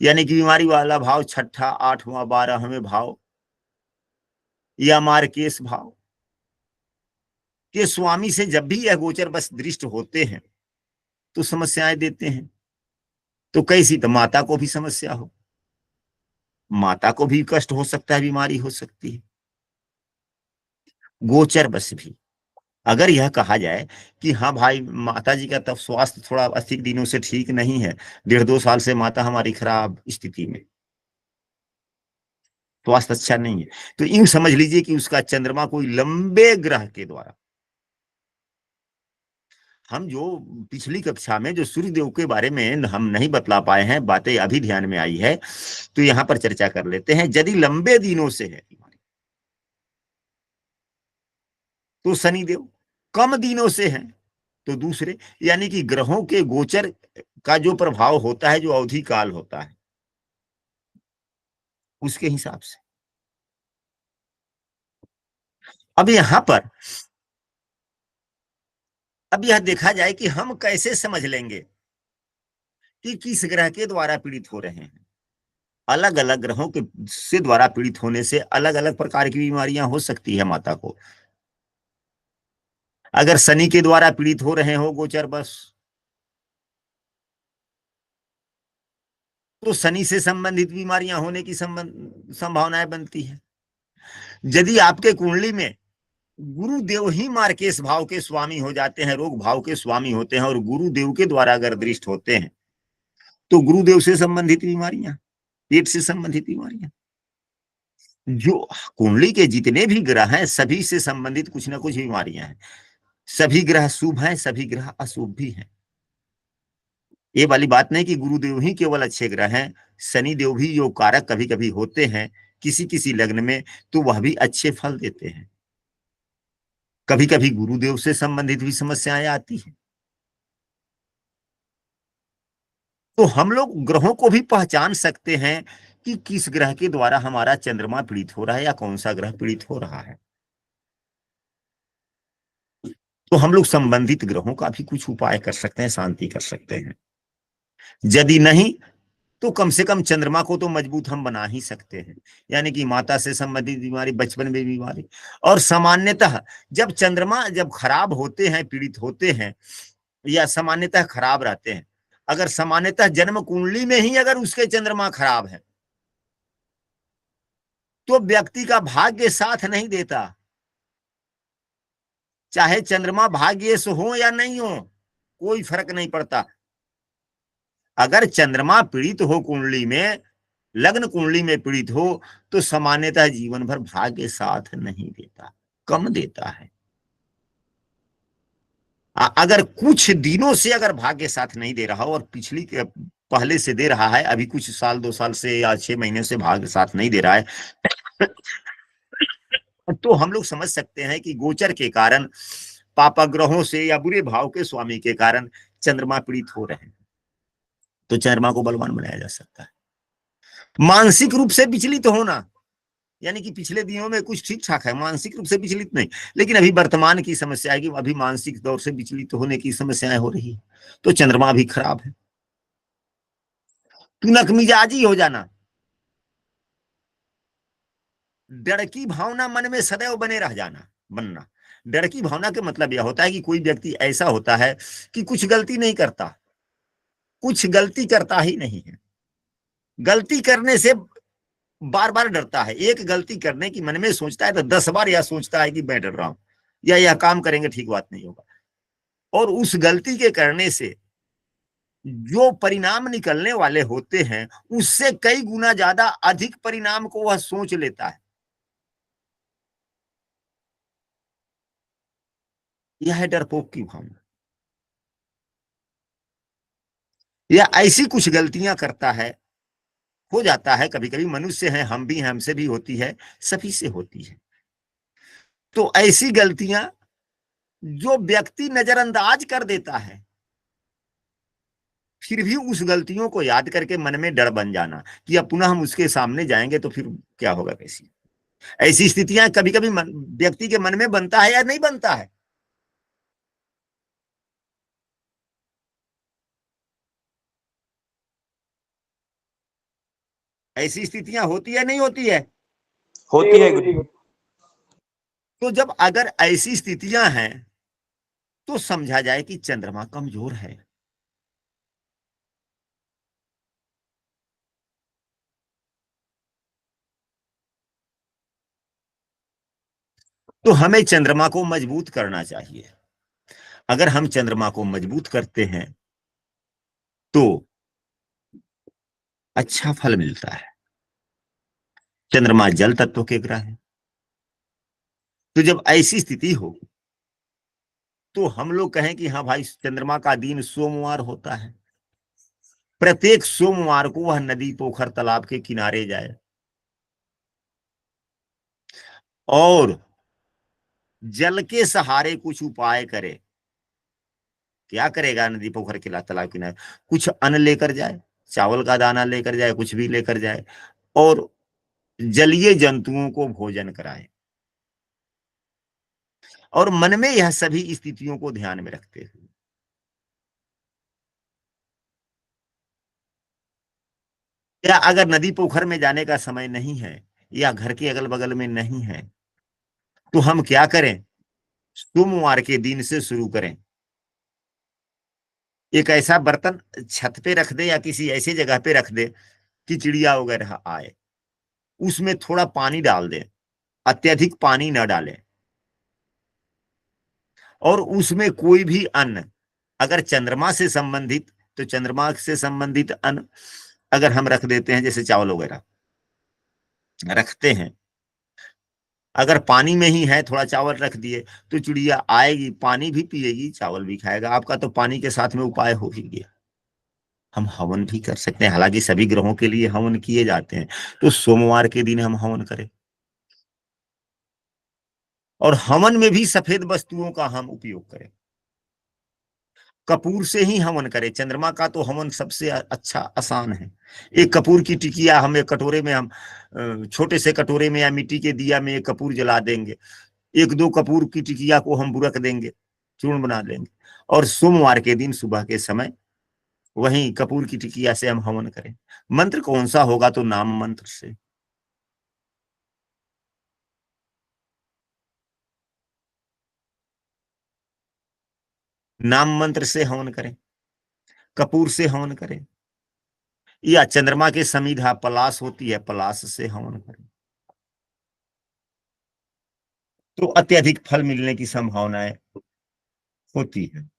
Speaker 1: यानी कि बीमारी वाला भाव 6ठा 8वां 12वें भाव या मार्केश भाव के स्वामी से जब भी यह गोचर बस दृष्ट होते हैं तो समस्याएं देते हैं। तो कैसी, तो माता को भी समस्या हो, माता को भी कष्ट हो सकता है, बीमारी हो सकती है। गोचर बस भी अगर यह कहा जाए कि हाँ भाई माता जी का तब स्वास्थ्य थोड़ा अधिक दिनों से ठीक नहीं है, 1.5-2 साल से माता हमारी खराब स्थिति में, स्वास्थ्य अच्छा नहीं है, तो यूं समझ लीजिए कि उसका चंद्रमा कोई लंबे ग्रह के द्वारा, हम जो पिछली कक्षा में जो सूर्यदेव के बारे में हम नहीं बतला पाए हैं, बातें अभी ध्यान में आई है, तो यहां पर चर्चा कर लेते हैं। यदि लंबे दिनों से है बीमारी तो शनिदेव, कम दिनों से है तो दूसरे, यानी कि ग्रहों के गोचर का जो प्रभाव होता है, जो अवधि काल होता है, उसके हिसाब से। अब यहां पर अब यह देखा जाए कि हम कैसे समझ लेंगे कि किस ग्रह के द्वारा पीड़ित हो रहे हैं। अलग अलग ग्रहों के से द्वारा पीड़ित होने से अलग अलग प्रकार की बीमारियां हो सकती है माता को। अगर शनि के द्वारा पीड़ित हो रहे हो गोचर बस, तो शनि से संबंधित बीमारियां होने की संभावनाएं बनती है। यदि आपके कुंडली में गुरुदेव ही मार्केश भाव के स्वामी हो जाते हैं, रोग भाव के स्वामी होते हैं, और गुरुदेव के द्वारा अगर दृष्ट होते हैं, तो गुरुदेव से संबंधित बीमारियां, पेट से संबंधित बीमारियां, जो कुंडली के जितने भी ग्रह हैं सभी से संबंधित कुछ ना कुछ बीमारियां हैं। सभी ग्रह शुभ हैं, सभी ग्रह अशुभ भी हैं। ये वाली बात नहीं कि गुरुदेव ही केवल अच्छे ग्रह हैं, शनि देव भी योग कारक कभी कभी होते हैं किसी किसी लग्न में, तो वह भी अच्छे फल देते हैं। कभी कभी गुरुदेव से संबंधित भी समस्याएं आती हैं। तो हम लोग ग्रहों को भी पहचान सकते हैं कि किस ग्रह के द्वारा हमारा चंद्रमा पीड़ित हो रहा है या कौन सा ग्रह पीड़ित हो रहा है। तो हम लोग संबंधित ग्रहों का भी कुछ उपाय कर सकते हैं, शांति कर सकते हैं। यदि नहीं तो कम से कम चंद्रमा को तो मजबूत हम बना ही सकते हैं, यानी कि माता से संबंधित बीमारी, बचपन में बीमारी। और सामान्यतः जब चंद्रमा जब खराब होते हैं, पीड़ित होते हैं, या सामान्यतः खराब रहते हैं, अगर सामान्यतः जन्म कुंडली में ही अगर उसके चंद्रमा खराब है तो व्यक्ति का भाग्य साथ नहीं देता। चाहे चंद्रमा भाग्य से हो या नहीं हो, कोई फर्क नहीं पड़ता। अगर चंद्रमा पीड़ित हो कुंडली में, लग्न कुंडली में पीड़ित हो, तो सामान्यतः जीवन भर भाग्य साथ नहीं देता, कम देता है। अगर कुछ दिनों से अगर भाग्य साथ नहीं दे रहा हो, और पिछली के पहले से दे रहा है, अभी कुछ साल 2 साल से या 6 महीने से भाग्य साथ नहीं दे रहा है, तो हम लोग समझ सकते हैं कि गोचर के कारण, पापा ग्रहों से या बुरे भाव के स्वामी के कारण चंद्रमा पीड़ित हो रहे हैं। तो चंद्रमा को बलवान बनाया जा सकता है। मानसिक रूप से विचलित होना, यानी कि पिछले दिनों में कुछ ठीक ठाक है, मानसिक रूप से विचलित नहीं, लेकिन अभी वर्तमान की समस्या है कि अभी मानसिक दौर से विचलित होने की समस्याएं हो रही है, तो चंद्रमा भी खराब है। तुनक मिजाजी हो जाना, डर की भावना मन में सदैव बने रह जाना, बनना। डर की भावना के मतलब यह होता है कि कोई व्यक्ति ऐसा होता है कि कुछ गलती नहीं करता, कुछ गलती करता ही नहीं है, गलती करने से बार बार डरता है। एक गलती करने की मन में सोचता है तो 10 बार यह सोचता है कि मैं डर रहा हूं, या यह काम करेंगे ठीक बात नहीं होगा। और उस गलती के करने से जो परिणाम निकलने वाले होते हैं, उससे कई गुना ज्यादा अधिक परिणाम को वह सोच लेता है। यह है डरपोक की भावना। यह ऐसी कुछ गलतियां करता है, हो जाता है, कभी कभी मनुष्य हैं, हम भी हैं, हमसे भी होती है, सभी से होती है। तो ऐसी गलतियां जो व्यक्ति नजरअंदाज कर देता है, फिर भी उस गलतियों को याद करके मन में डर बन जाना कि अब पुनः हम उसके सामने जाएंगे तो फिर क्या होगा, कैसी। ऐसी स्थितियां कभी कभी व्यक्ति के मन में बनता है या नहीं बनता है। ऐसी स्थितियां होती है नहीं होती है।
Speaker 2: होती है गुरु।
Speaker 1: तो जब अगर ऐसी स्थितियां हैं तो समझा जाए कि चंद्रमा कमजोर है। तो हमें चंद्रमा को मजबूत करना चाहिए। अगर हम चंद्रमा को मजबूत करते हैं तो अच्छा फल मिलता है। चंद्रमा जल तत्व के ग्रह है, तो जब ऐसी स्थिति हो तो हम लोग कहें कि हाँ भाई चंद्रमा का दिन सोमवार होता है, प्रत्येक सोमवार को वह नदी पोखर तालाब के किनारे जाए और जल के सहारे कुछ उपाय करे। क्या करेगा? नदी पोखर के तालाब किनारे कुछ अन्न लेकर जाए, चावल का दाना लेकर जाए, कुछ भी लेकर जाए, और जलीय जंतुओं को भोजन कराए, और मन में यह सभी स्थितियों को ध्यान में रखते हुए या अगर नदी पोखर में जाने का समय नहीं है या घर के अगल बगल में नहीं है तो हम क्या करें? सोमवार के दिन से शुरू करें। एक ऐसा बर्तन छत पे रख दे या किसी ऐसी जगह पे रख दे कि चिड़िया वगैरह आए, उसमें थोड़ा पानी डाल दे, अत्यधिक पानी न डालें, और उसमें कोई भी अन्न, अगर चंद्रमा से संबंधित तो चंद्रमा से संबंधित अन्न अगर हम रख देते हैं, जैसे चावल वगैरह रखते हैं, अगर पानी में ही है थोड़ा चावल रख दिए तो चिड़िया आएगी, पानी भी पिएगी, चावल भी खाएगा, आपका तो पानी के साथ में उपाय हो ही गया। हम हवन भी कर सकते हैं, हालांकि सभी ग्रहों के लिए हवन किए जाते हैं, तो सोमवार के दिन हम हवन करें, और हवन में भी सफेद वस्तुओं का हम उपयोग करें, कपूर से ही हवन करें। चंद्रमा का तो हवन सबसे अच्छा आसान है। एक कपूर की टिकिया हम एक कटोरे में, हम छोटे से कटोरे में या मिट्टी के दिया में एक कपूर जला देंगे, एक दो कपूर की टिकिया को हम बुरक देंगे, चूर्ण बना लेंगे, और सोमवार के दिन सुबह के समय वहीं कपूर की टिकिया से हम हवन करें। मंत्र कौन सा होगा? तो नाम मंत्र से। नाम मंत्र से हवन करें, कपूर से हवन करें, या चंद्रमा के समीधा पलाश होती है, पलाश से हवन करें, तो अत्यधिक फल मिलने की संभावनाएं होती है।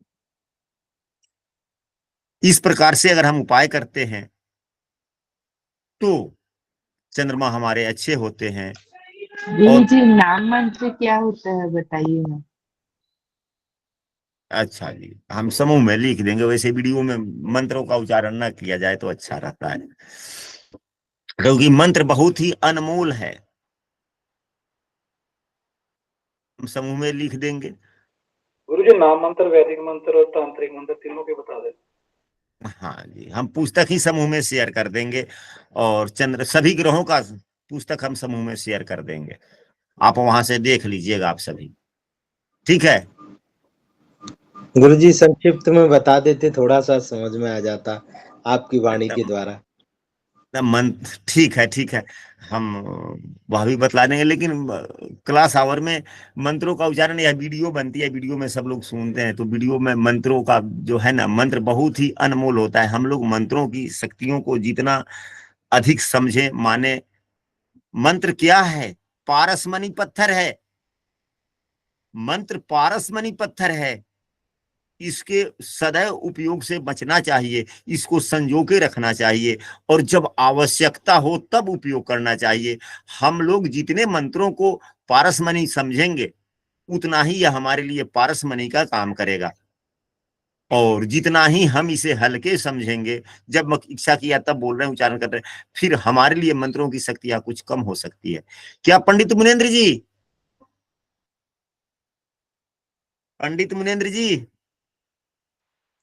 Speaker 1: इस प्रकार से अगर हम उपाय करते हैं तो चंद्रमा हमारे अच्छे होते हैं।
Speaker 7: गुरु जी नाम मंत्र क्या होता है बताइए ना।
Speaker 1: अच्छा जी, हम समूह में लिख देंगे, वैसे वीडियो में मंत्रों का उच्चारण ना किया जाए तो अच्छा रहता है, क्योंकि मंत्र बहुत ही अनमोल है। हम समूह में लिख देंगे।
Speaker 6: गुरु जी नाम मंत्र, वैदिक मंत्र और तांत्रिक मंत्र तीनों के बता दें।
Speaker 1: हाँ जी, हम पुस्तक ही समूह में शेयर कर देंगे, और चंद्र सभी ग्रहों का पुस्तक हम समूह में शेयर कर देंगे, आप वहां से देख लीजिएगा आप सभी, ठीक है?
Speaker 8: गुरुजी संक्षिप्त में बता देते, थोड़ा सा समझ में आ जाता आपकी वाणी के द्वारा।
Speaker 1: मंत्र ठीक है, ठीक है, हम वह भी बतला देंगे, लेकिन क्लास आवर में मंत्रों का उच्चारण या वीडियो बनती है, वीडियो में सब लोग सुनते हैं, तो वीडियो में मंत्रों का जो है ना, मंत्र बहुत ही अनमोल होता है। हम लोग मंत्रों की शक्तियों को जितना अधिक समझे माने। मंत्र क्या है? पारसमणि पत्थर है, मंत्र पारसमणि पत्थर है, इसके सदैव उपयोग से बचना चाहिए, इसको संजो के रखना चाहिए, और जब आवश्यकता हो तब उपयोग करना चाहिए। हम लोग जितने मंत्रों को पारसमणि समझेंगे उतना ही यह हमारे लिए पारसमणि का काम करेगा, और जितना ही हम इसे हल्के समझेंगे, जब मैं इच्छा किया तब बोल रहे हैं, उच्चारण कर रहे हैं, फिर हमारे लिए मंत्रों की शक्तियां कुछ कम हो सकती है। क्या पंडित मुनेन्द्र जी? पंडित मुनेन्द्र जी,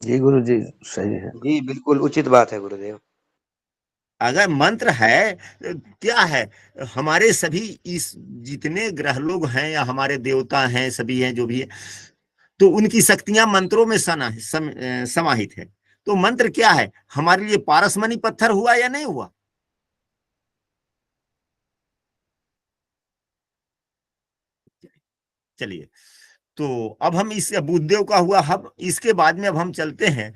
Speaker 2: जी गुरु जी सही है।
Speaker 5: जी बिल्कुल उचित बात है गुरुदेव।
Speaker 1: अगर मंत्र है क्या है? हमारे सभी इस जितने ग्रह लोग हैं या हमारे देवता हैं, सभी हैं जो भी है, तो उनकी शक्तियां मंत्रों में समाहित है। तो मंत्र क्या है? हमारे लिए पारसमणि पत्थर हुआ या नहीं हुआ? चलिए, तो अब हम इस बुद्धदेव का हुआ, अब इसके बाद में अब हम चलते हैं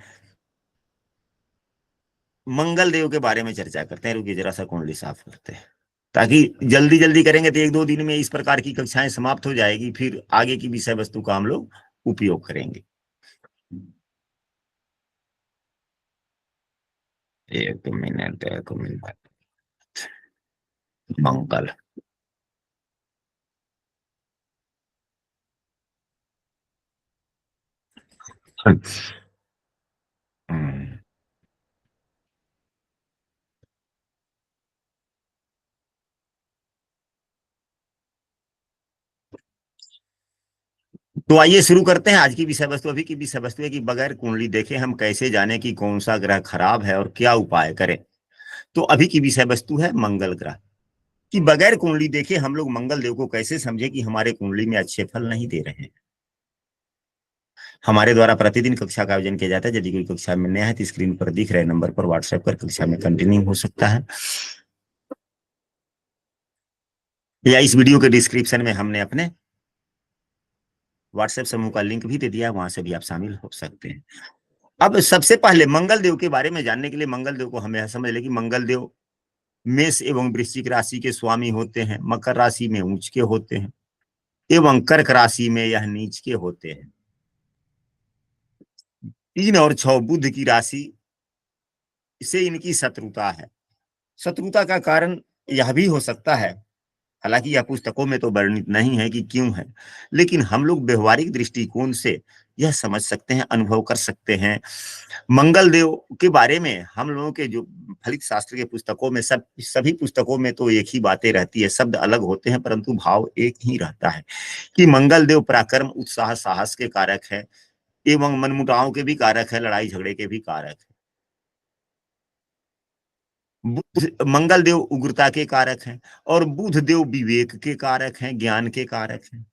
Speaker 1: मंगल देव के बारे में चर्चा करते हैं। रुकिए जरा सा कुंडली साफ करते हैं, ताकि जल्दी जल्दी करेंगे तो एक दो दिन में इस प्रकार की कक्षाएं समाप्त हो जाएगी, फिर आगे की विषय वस्तु का हम लोग उपयोग करेंगे। एक मिनट मंगल, हम्म। तो आइए शुरू करते हैं आज की विषय वस्तु। अभी की विषय वस्तु है कि बगैर कुंडली देखे हम कैसे जाने कि कौन सा ग्रह खराब है और क्या उपाय करें। तो अभी की विषय वस्तु है मंगल ग्रह, कि बगैर कुंडली देखे हम लोग मंगल देव को कैसे समझे कि हमारे कुंडली में अच्छे फल नहीं दे रहे हैं। हमारे द्वारा प्रतिदिन कक्षा का आयोजन किया जाता है। यदि कोई कक्षा में नया है तो स्क्रीन पर दिख रहे नंबर पर व्हाट्सएप कर कक्षा में कंटिन्यू हो सकता है, या इस वीडियो के डिस्क्रिप्शन में हमने अपने व्हाट्सएप समूह का लिंक भी दे दिया है, वहां से भी आप शामिल हो सकते हैं। अब सबसे पहले मंगल देव के बारे में जानने के लिए मंगल देव को हमें यह समझ ले कि मंगल देव मेष एवं वृश्चिक राशि के स्वामी होते हैं, मकर राशि में उच्च के होते हैं एवं कर्क राशि में यह नीच के होते हैं। 3 और 6 बुध की राशि से इनकी शत्रुता है। शत्रुता का कारण यह भी हो सकता है, हालांकि यह पुस्तकों में तो वर्णित नहीं है कि क्यों है, लेकिन हम लोग व्यवहारिक दृष्टिकोण से यह समझ सकते हैं, अनुभव कर सकते हैं। मंगल देव के बारे में हम लोगों के जो फलित शास्त्र के पुस्तकों में सभी पुस्तकों में तो एक ही बातें रहती है, शब्द अलग होते हैं परंतु भाव एक ही रहता है कि मंगल देव पराक्रम, उत्साह, साहस के कारक है एवं मनमुटाव के भी कारक है, लड़ाई झगड़े के भी कारक है। मंगल देव उग्रता के कारक हैं और बुध देव विवेक के कारक हैं, ज्ञान के कारक हैं।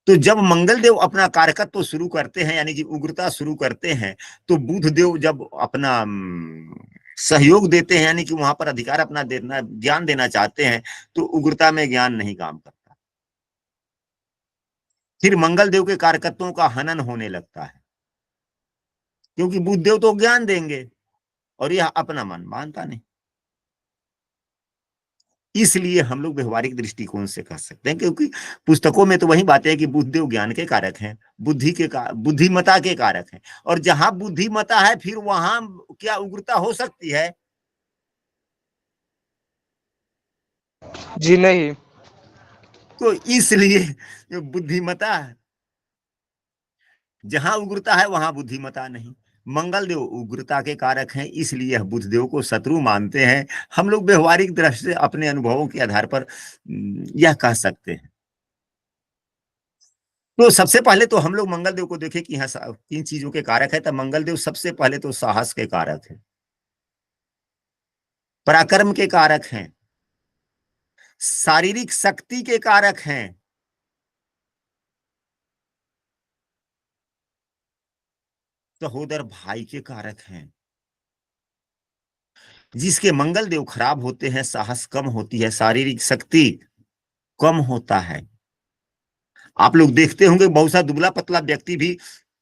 Speaker 1: तो जब मंगल देव अपना कारकत्व तो शुरू करते हैं, यानी कि उग्रता शुरू करते हैं, तो बुध देव जब अपना सहयोग देते हैं, यानी कि वहां पर अधिकार अपना देना, ज्ञान देना चाहते हैं, तो उग्रता में ज्ञान नहीं काम करता। फिर मंगल देव के कारकत्वों का हनन होने लगता है, क्योंकि बुध देव तो ज्ञान देंगे और यह अपना मन मानता नहीं। इसलिए हम लोग व्यवहारिक दृष्टिकोण से कह सकते हैं, क्योंकि पुस्तकों में तो वही बातें हैं कि बुद्धदेव ज्ञान के कारक हैं, बुद्धिमता के कारक हैं, और जहां बुद्धिमता है फिर वहां क्या उग्रता हो सकती है?
Speaker 9: जी नहीं।
Speaker 1: तो इसलिए बुद्धिमता, जहां उग्रता है वहां बुद्धिमता नहीं। मंगल देव उग्रता के कारक हैं, इसलिए बुधदेव को शत्रु मानते हैं। हम लोग व्यवहारिक दृष्टि से अपने अनुभवों के आधार पर यह कह सकते हैं। तो सबसे पहले तो हम लोग मंगल देव को देखें कि यहाँ 3 चीजों के कारक है। तो मंगल देव सबसे पहले तो साहस के कारक है, पराक्रम के कारक हैं, शारीरिक शक्ति के कारक हैं, सहोदर भाई के कारक हैं। जिसके मंगल देव खराब होते हैं, साहस कम होती है, शारीरिक शक्ति कम होता है। आप लोग देखते होंगे बहुत सा दुबला पतला व्यक्ति भी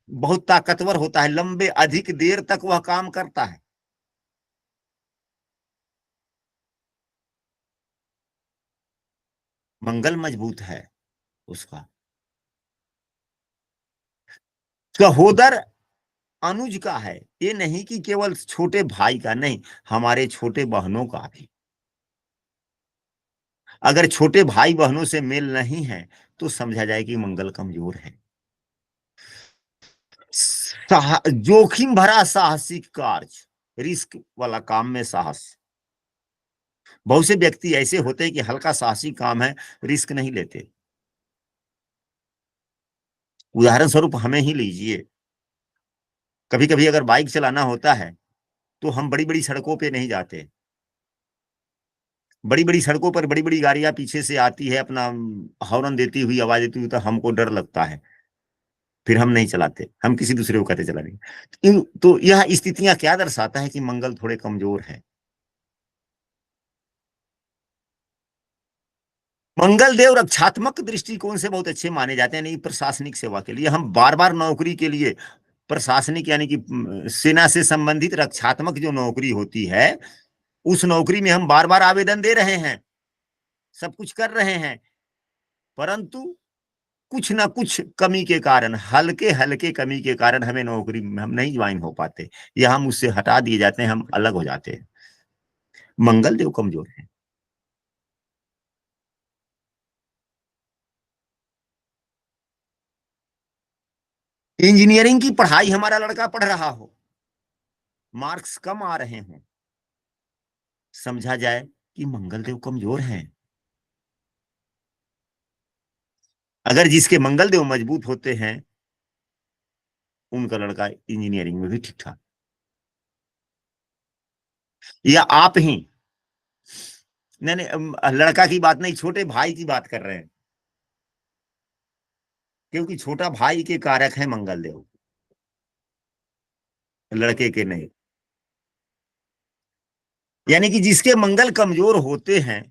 Speaker 1: बहुत ताकतवर होता है, लंबे अधिक देर तक वह काम करता है। मंगल मजबूत है उसका। सहोदर अनुज का है, ये नहीं कि केवल छोटे भाई का, नहीं, हमारे छोटे बहनों का भी। अगर छोटे भाई बहनों से मेल नहीं है तो समझा जाए कि मंगल कमजोर है। जोखिम भरा साहसिक कार्य, रिस्क वाला काम में साहस। बहुत से व्यक्ति ऐसे होते हैं कि हल्का साहसिक काम है, रिस्क नहीं लेते। उदाहरण स्वरूप हमें ही लीजिए, कभी कभी अगर बाइक चलाना होता है तो हम बड़ी बड़ी सड़कों पे नहीं जाते। बड़ी बड़ी सड़कों पर बड़ी बड़ी गाड़ियां पीछे से आती है, अपना हॉर्न देती हुई, आवाज देती हुई, तो हमको डर लगता है, फिर हम नहीं चलाते, हम किसी दूसरे को कहते चला नहीं। तो यह स्थितियां क्या दर्शाता है कि मंगल थोड़े कमजोर है। मंगल देव रक्षात्मक दृष्टिकोण से बहुत अच्छे माने जाते हैं, नहीं प्रशासनिक सेवा के लिए। हम बार बार नौकरी के लिए प्रशासनिक यानी कि सेना से संबंधित रक्षात्मक जो नौकरी होती है, उस नौकरी में हम बार बार आवेदन दे रहे हैं, सब कुछ कर रहे हैं, परंतु कुछ ना कुछ कमी के कारण, हल्के हल्के कमी के कारण हमें नौकरी में हम नहीं ज्वाइन हो पाते, या हम उससे हटा दिए जाते हैं, हम अलग हो जाते हैं। मंगल देव कमजोर है। इंजीनियरिंग की पढ़ाई हमारा लड़का पढ़ रहा हो, मार्क्स कम आ रहे हों, समझा जाए कि मंगलदेव कमजोर हैं। अगर जिसके मंगलदेव मजबूत होते हैं उनका लड़का इंजीनियरिंग में भी ठीक ठाक। या आप ही, नहीं नहीं, लड़का की बात नहीं, छोटे भाई की बात कर रहे हैं, क्योंकि छोटा भाई के कारक है मंगलदेव, लड़के के नहीं। यानी कि जिसके मंगल कमजोर होते हैं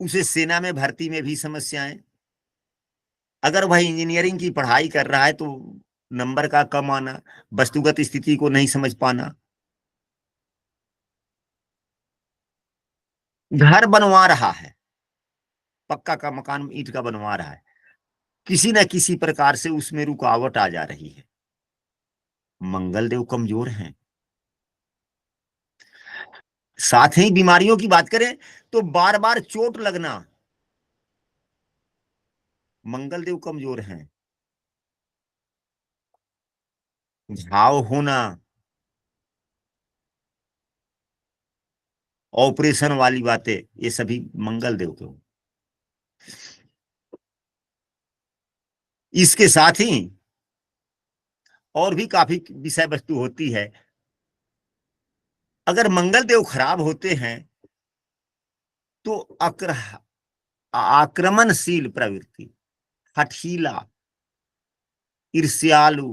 Speaker 1: उसे सेना में भर्ती में भी समस्याएं, अगर वह इंजीनियरिंग की पढ़ाई कर रहा है तो नंबर का कम आना, वस्तुगत स्थिति को नहीं समझ पाना। घर बनवा रहा है, पक्का का मकान ईंट का बनवा रहा है, किसी न किसी प्रकार से उसमें रुकावट आ जा रही है, मंगलदेव कमजोर हैं। साथ ही बीमारियों की बात करें तो बार बार चोट लगना, मंगलदेव कमजोर हैं। घाव होना, ऑपरेशन वाली बातें, ये सभी मंगलदेव के। इसके साथ ही और भी काफी विषय वस्तु होती है। अगर मंगलदेव खराब होते हैं तो आक्रमणशील प्रवृत्ति, हठीला, ईर्ष्यालु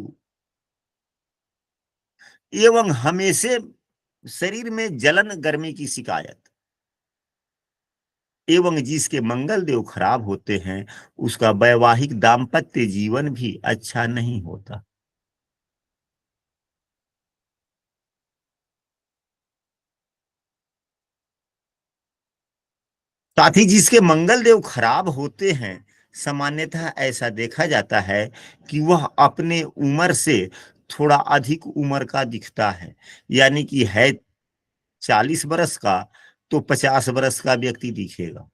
Speaker 1: एवं हमेशा शरीर में जलन गर्मी की शिकायत, एवं जिसके मंगलदेव खराब होते हैं उसका वैवाहिक दाम्पत्य जीवन भी अच्छा नहीं होता। साथ ही जिसके मंगलदेव खराब होते हैं सामान्यतः ऐसा देखा जाता है कि वह अपने उम्र से थोड़ा अधिक उम्र का दिखता है। यानी कि है 40 वर्ष का तो 50 वर्ष का व्यक्ति दिखेगा,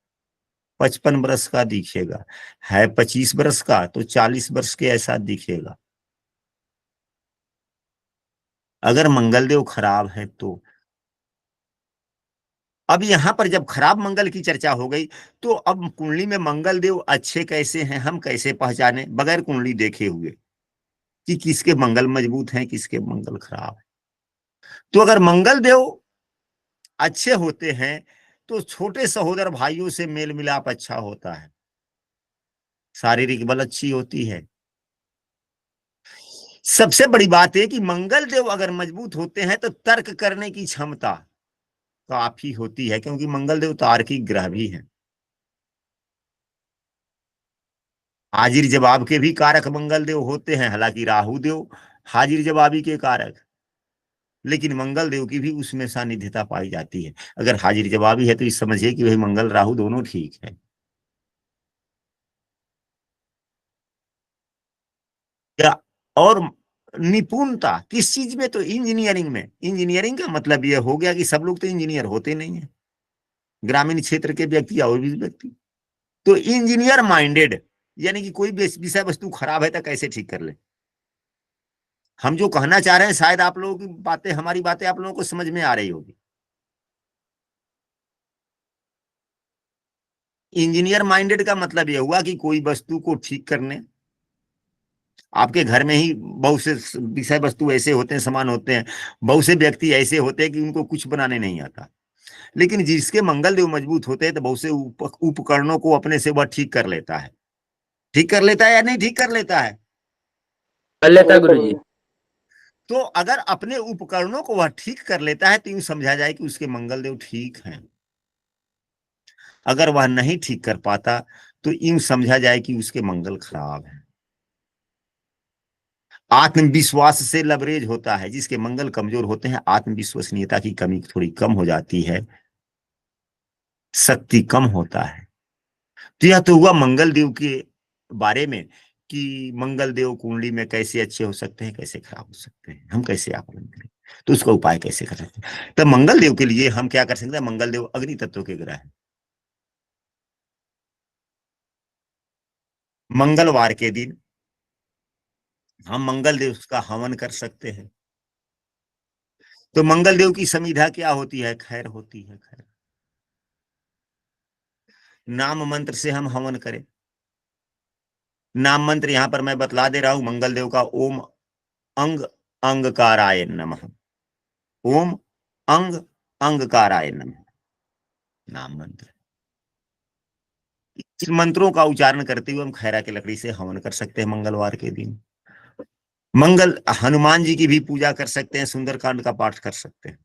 Speaker 1: 55 वर्ष का दिखेगा, है 25 वर्ष का तो 40 वर्ष के ऐसा दिखेगा। अगर मंगलदेव खराब है तो अब यहां पर जब खराब मंगल की चर्चा हो गई तो अब कुंडली में मंगलदेव अच्छे कैसे हैं हम कैसे पहचाने बगैर कुंडली देखे हुए कि किसके मंगल मजबूत हैं किसके मंगल खराब है। तो अगर मंगल देव अच्छे होते हैं तो छोटे सहोदर भाइयों से मेल मिलाप अच्छा होता है, शारीरिक बल अच्छी होती है। सबसे बड़ी बात है कि मंगल देव अगर मजबूत होते हैं तो तर्क करने की क्षमता काफी होती है, क्योंकि मंगल देव तार्किक ग्रह भी हैं। हाजिर जवाब के भी कारक मंगल देव होते हैं, हालांकि राहु देव हाजिर जवाबी के कारक, लेकिन मंगल देव की भी उसमें सानिध्यता पाई जाती है। अगर हाजिर जवाबी है तो इस समझिए कि भाई मंगल राहु दोनों ठीक है। या और निपुणता किस चीज में, तो इंजीनियरिंग में। इंजीनियरिंग का मतलब यह हो गया कि सब लोग तो इंजीनियर होते नहीं है, ग्रामीण क्षेत्र के व्यक्ति और भी व्यक्ति। तो इंजीनियर माइंडेड, यानी कि कोई विषय वस्तु खराब है तो कैसे ठीक कर ले। हम जो कहना चाह रहे हैं शायद आप लोगों की बातें, हमारी बातें आप लोगों को समझ में आ रही होगी। इंजीनियर माइंडेड का मतलब यह हुआ कि कोई वस्तु को ठीक करने, आपके घर में ही बहुत से विषय वस्तु ऐसे होते हैं, सामान होते हैं, बहुत से व्यक्ति ऐसे होते हैं कि उनको कुछ बनाने नहीं आता, लेकिन जिसके मंगल देव मजबूत होते हैं तो बहुत से उपकरणों को अपने से वह ठीक कर लेता है। ठीक कर लेता है या नहीं ठीक कर लेता है?
Speaker 4: कर लेता है गुरुजी।
Speaker 1: तो अगर अपने उपकरणों को वह ठीक कर लेता है तो यूं समझा जाए कि उसके मंगल देव ठीक हैं। अगर वह नहीं ठीक कर पाता तो यूं समझा जाए कि उसके मंगल खराब है। आत्मविश्वास से लवरेज होता है, जिसके मंगल कमजोर होते हैं आत्मविश्वसनीयता की कमी थोड़ी कम हो जाती है, शक्ति कम होता है। तो यह तो हुआ मंगल देव के बारे में कि मंगल देव कुंडली में कैसे अच्छे हो सकते हैं कैसे खराब हो सकते हैं, हम कैसे आकलन करें, तो उसका उपाय कैसे कर सकते हैं। तो मंगल देव के लिए हम क्या कर सकते हैं, मंगल देव अग्नि तत्व के ग्रह हैं। मंगलवार के दिन हम मंगल देव का हवन कर सकते हैं। तो मंगल देव की समिधा क्या होती है? खैर होती है, खैर। नाम मंत्र से हम हवन करें। नाम मंत्र यहां पर मैं बतला दे रहा हूं मंगल देव का, ओम अंग अंगकाराय नमः। ओम अंग अंगकाराय नमः नाम मंत्र। इस मंत्रों का उच्चारण करते हुए हम खैरा की लकड़ी से हवन कर सकते हैं मंगलवार के दिन। हनुमान जी की भी पूजा कर सकते हैं, सुंदरकांड का पाठ कर सकते हैं।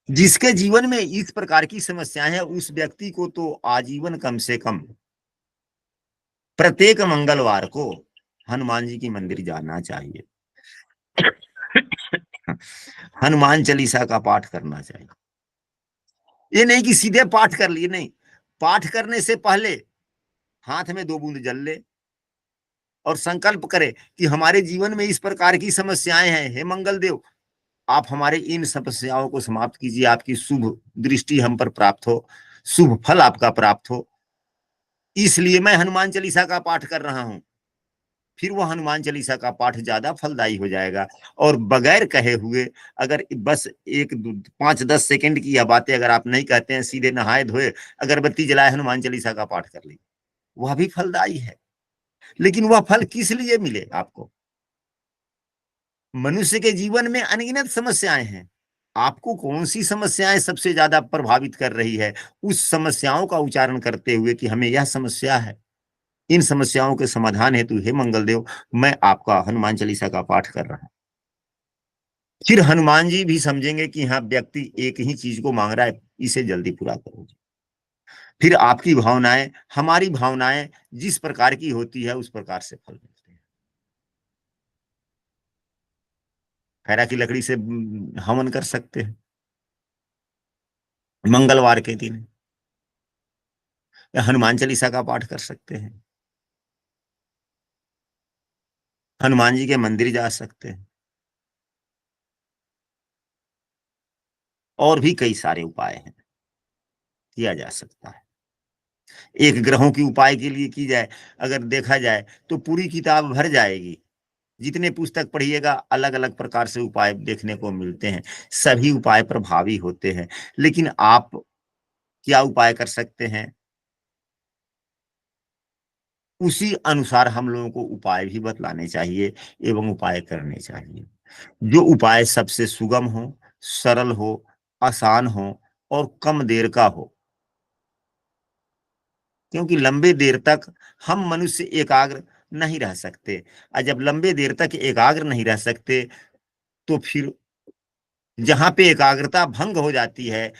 Speaker 1: जिसके जीवन में इस प्रकार की समस्याएं हैं उस व्यक्ति को तो आजीवन कम से कम प्रत्येक मंगलवार को हनुमान जी की मंदिर जाना चाहिए, हनुमान चालीसा का पाठ करना चाहिए। ये नहीं कि सीधे पाठ कर लिए, नहीं, पाठ करने से पहले हाथ में 2 बूंद जल ले और संकल्प करे कि हमारे जीवन में इस प्रकार की समस्याएं हैं, हे मंगल देव आप हमारे इन समस्याओं को समाप्त कीजिए, आपकी शुभ दृष्टि हम पर प्राप्त हो, शुभ फल आपका प्राप्त हो, इसलिए मैं हनुमान चालीसा का पाठ कर रहा हूं। फिर वो हनुमान चालीसा का पाठ ज्यादा फलदायी हो जाएगा। और बगैर कहे हुए अगर बस 5-10 सेकंड की यह बातें अगर आप नहीं कहते हैं, सीधे नहाए धोए अगरबत्ती जलाए हनुमान चालीसा का पाठ कर ली, वह भी फलदायी है। लेकिन वह फल किस लिए मिले आपको? मनुष्य के जीवन में अनगिनत समस्याएं हैं, आपको कौन सी समस्याएं सबसे ज्यादा प्रभावित कर रही है, उस समस्याओं का उच्चारण करते हुए कि हमें यह समस्या है, इन समस्याओं के समाधान हेतु हे मंगल देव मैं आपका हनुमान चालीसा का पाठ कर रहा हूं। फिर हनुमान जी भी समझेंगे कि हाँ व्यक्ति एक ही चीज को मांग रहा है, इसे जल्दी पूरा करो। फिर आपकी भावनाएं, हमारी भावनाएं जिस प्रकार की होती है उस प्रकार से फल मिलते हैं। खैरा की लकड़ी से हवन कर सकते हैं मंगलवार के दिन, या हनुमान चालीसा का पाठ कर सकते हैं, हनुमान जी के मंदिर जा सकते हैं, और भी कई सारे उपाय हैं, किया जा सकता है। एक ग्रहों की उपाय के लिए की जाए अगर देखा जाए तो पूरी किताब भर जाएगी। जितने पुस्तक पढ़िएगा अलग अलग प्रकार से उपाय देखने को मिलते हैं, सभी उपाय प्रभावी होते हैं। लेकिन आप क्या उपाय कर सकते हैं, उसी अनुसार हम लोगों को उपाय भी बतलाने चाहिए एवं उपाय करने चाहिए। जो उपाय सबसे सुगम हो, सरल हो, आसान हो और कम देर का हो, क्योंकि लंबे देर तक हम मनुष्य एकाग्र नहीं रह सकते, और जब लंबे देर तक एकाग्र नहीं रह सकते तो फिर जहां पे एकाग्रता भंग हो जाती है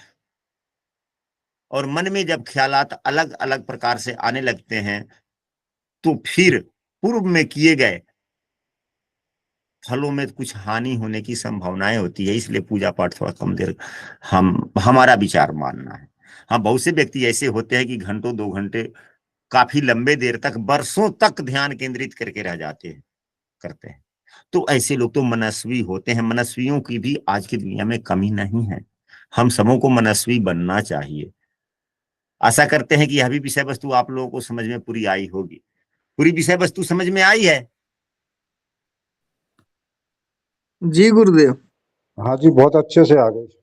Speaker 1: और मन में जब ख्यालात अलग अलग प्रकार से आने लगते हैं तो फिर पूर्व में किए गए फलों में कुछ हानि होने की संभावनाएं होती है। इसलिए पूजा पाठ थोड़ा कम देर, हमारा विचार मानना है। हाँ, बहुत से व्यक्ति ऐसे होते हैं कि घंटों 2 घंटे काफी लंबे देर तक, वर्षों तक ध्यान केंद्रित करके रह जाते हैं, करते हैं। तो ऐसे लोग तो मनस्वी होते हैं। मनस्वियों की भी आज की दुनिया में कमी नहीं है, हम सबों को मनस्वी बनना चाहिए। आशा करते हैं कि यह भी विषय वस्तु आप लोगों को समझ में पूरी आई होगी। पूरी विषय वस्तु समझ में आई है?
Speaker 6: जी गुरुदेव।
Speaker 10: हाँ जी, बहुत अच्छे से आ गए।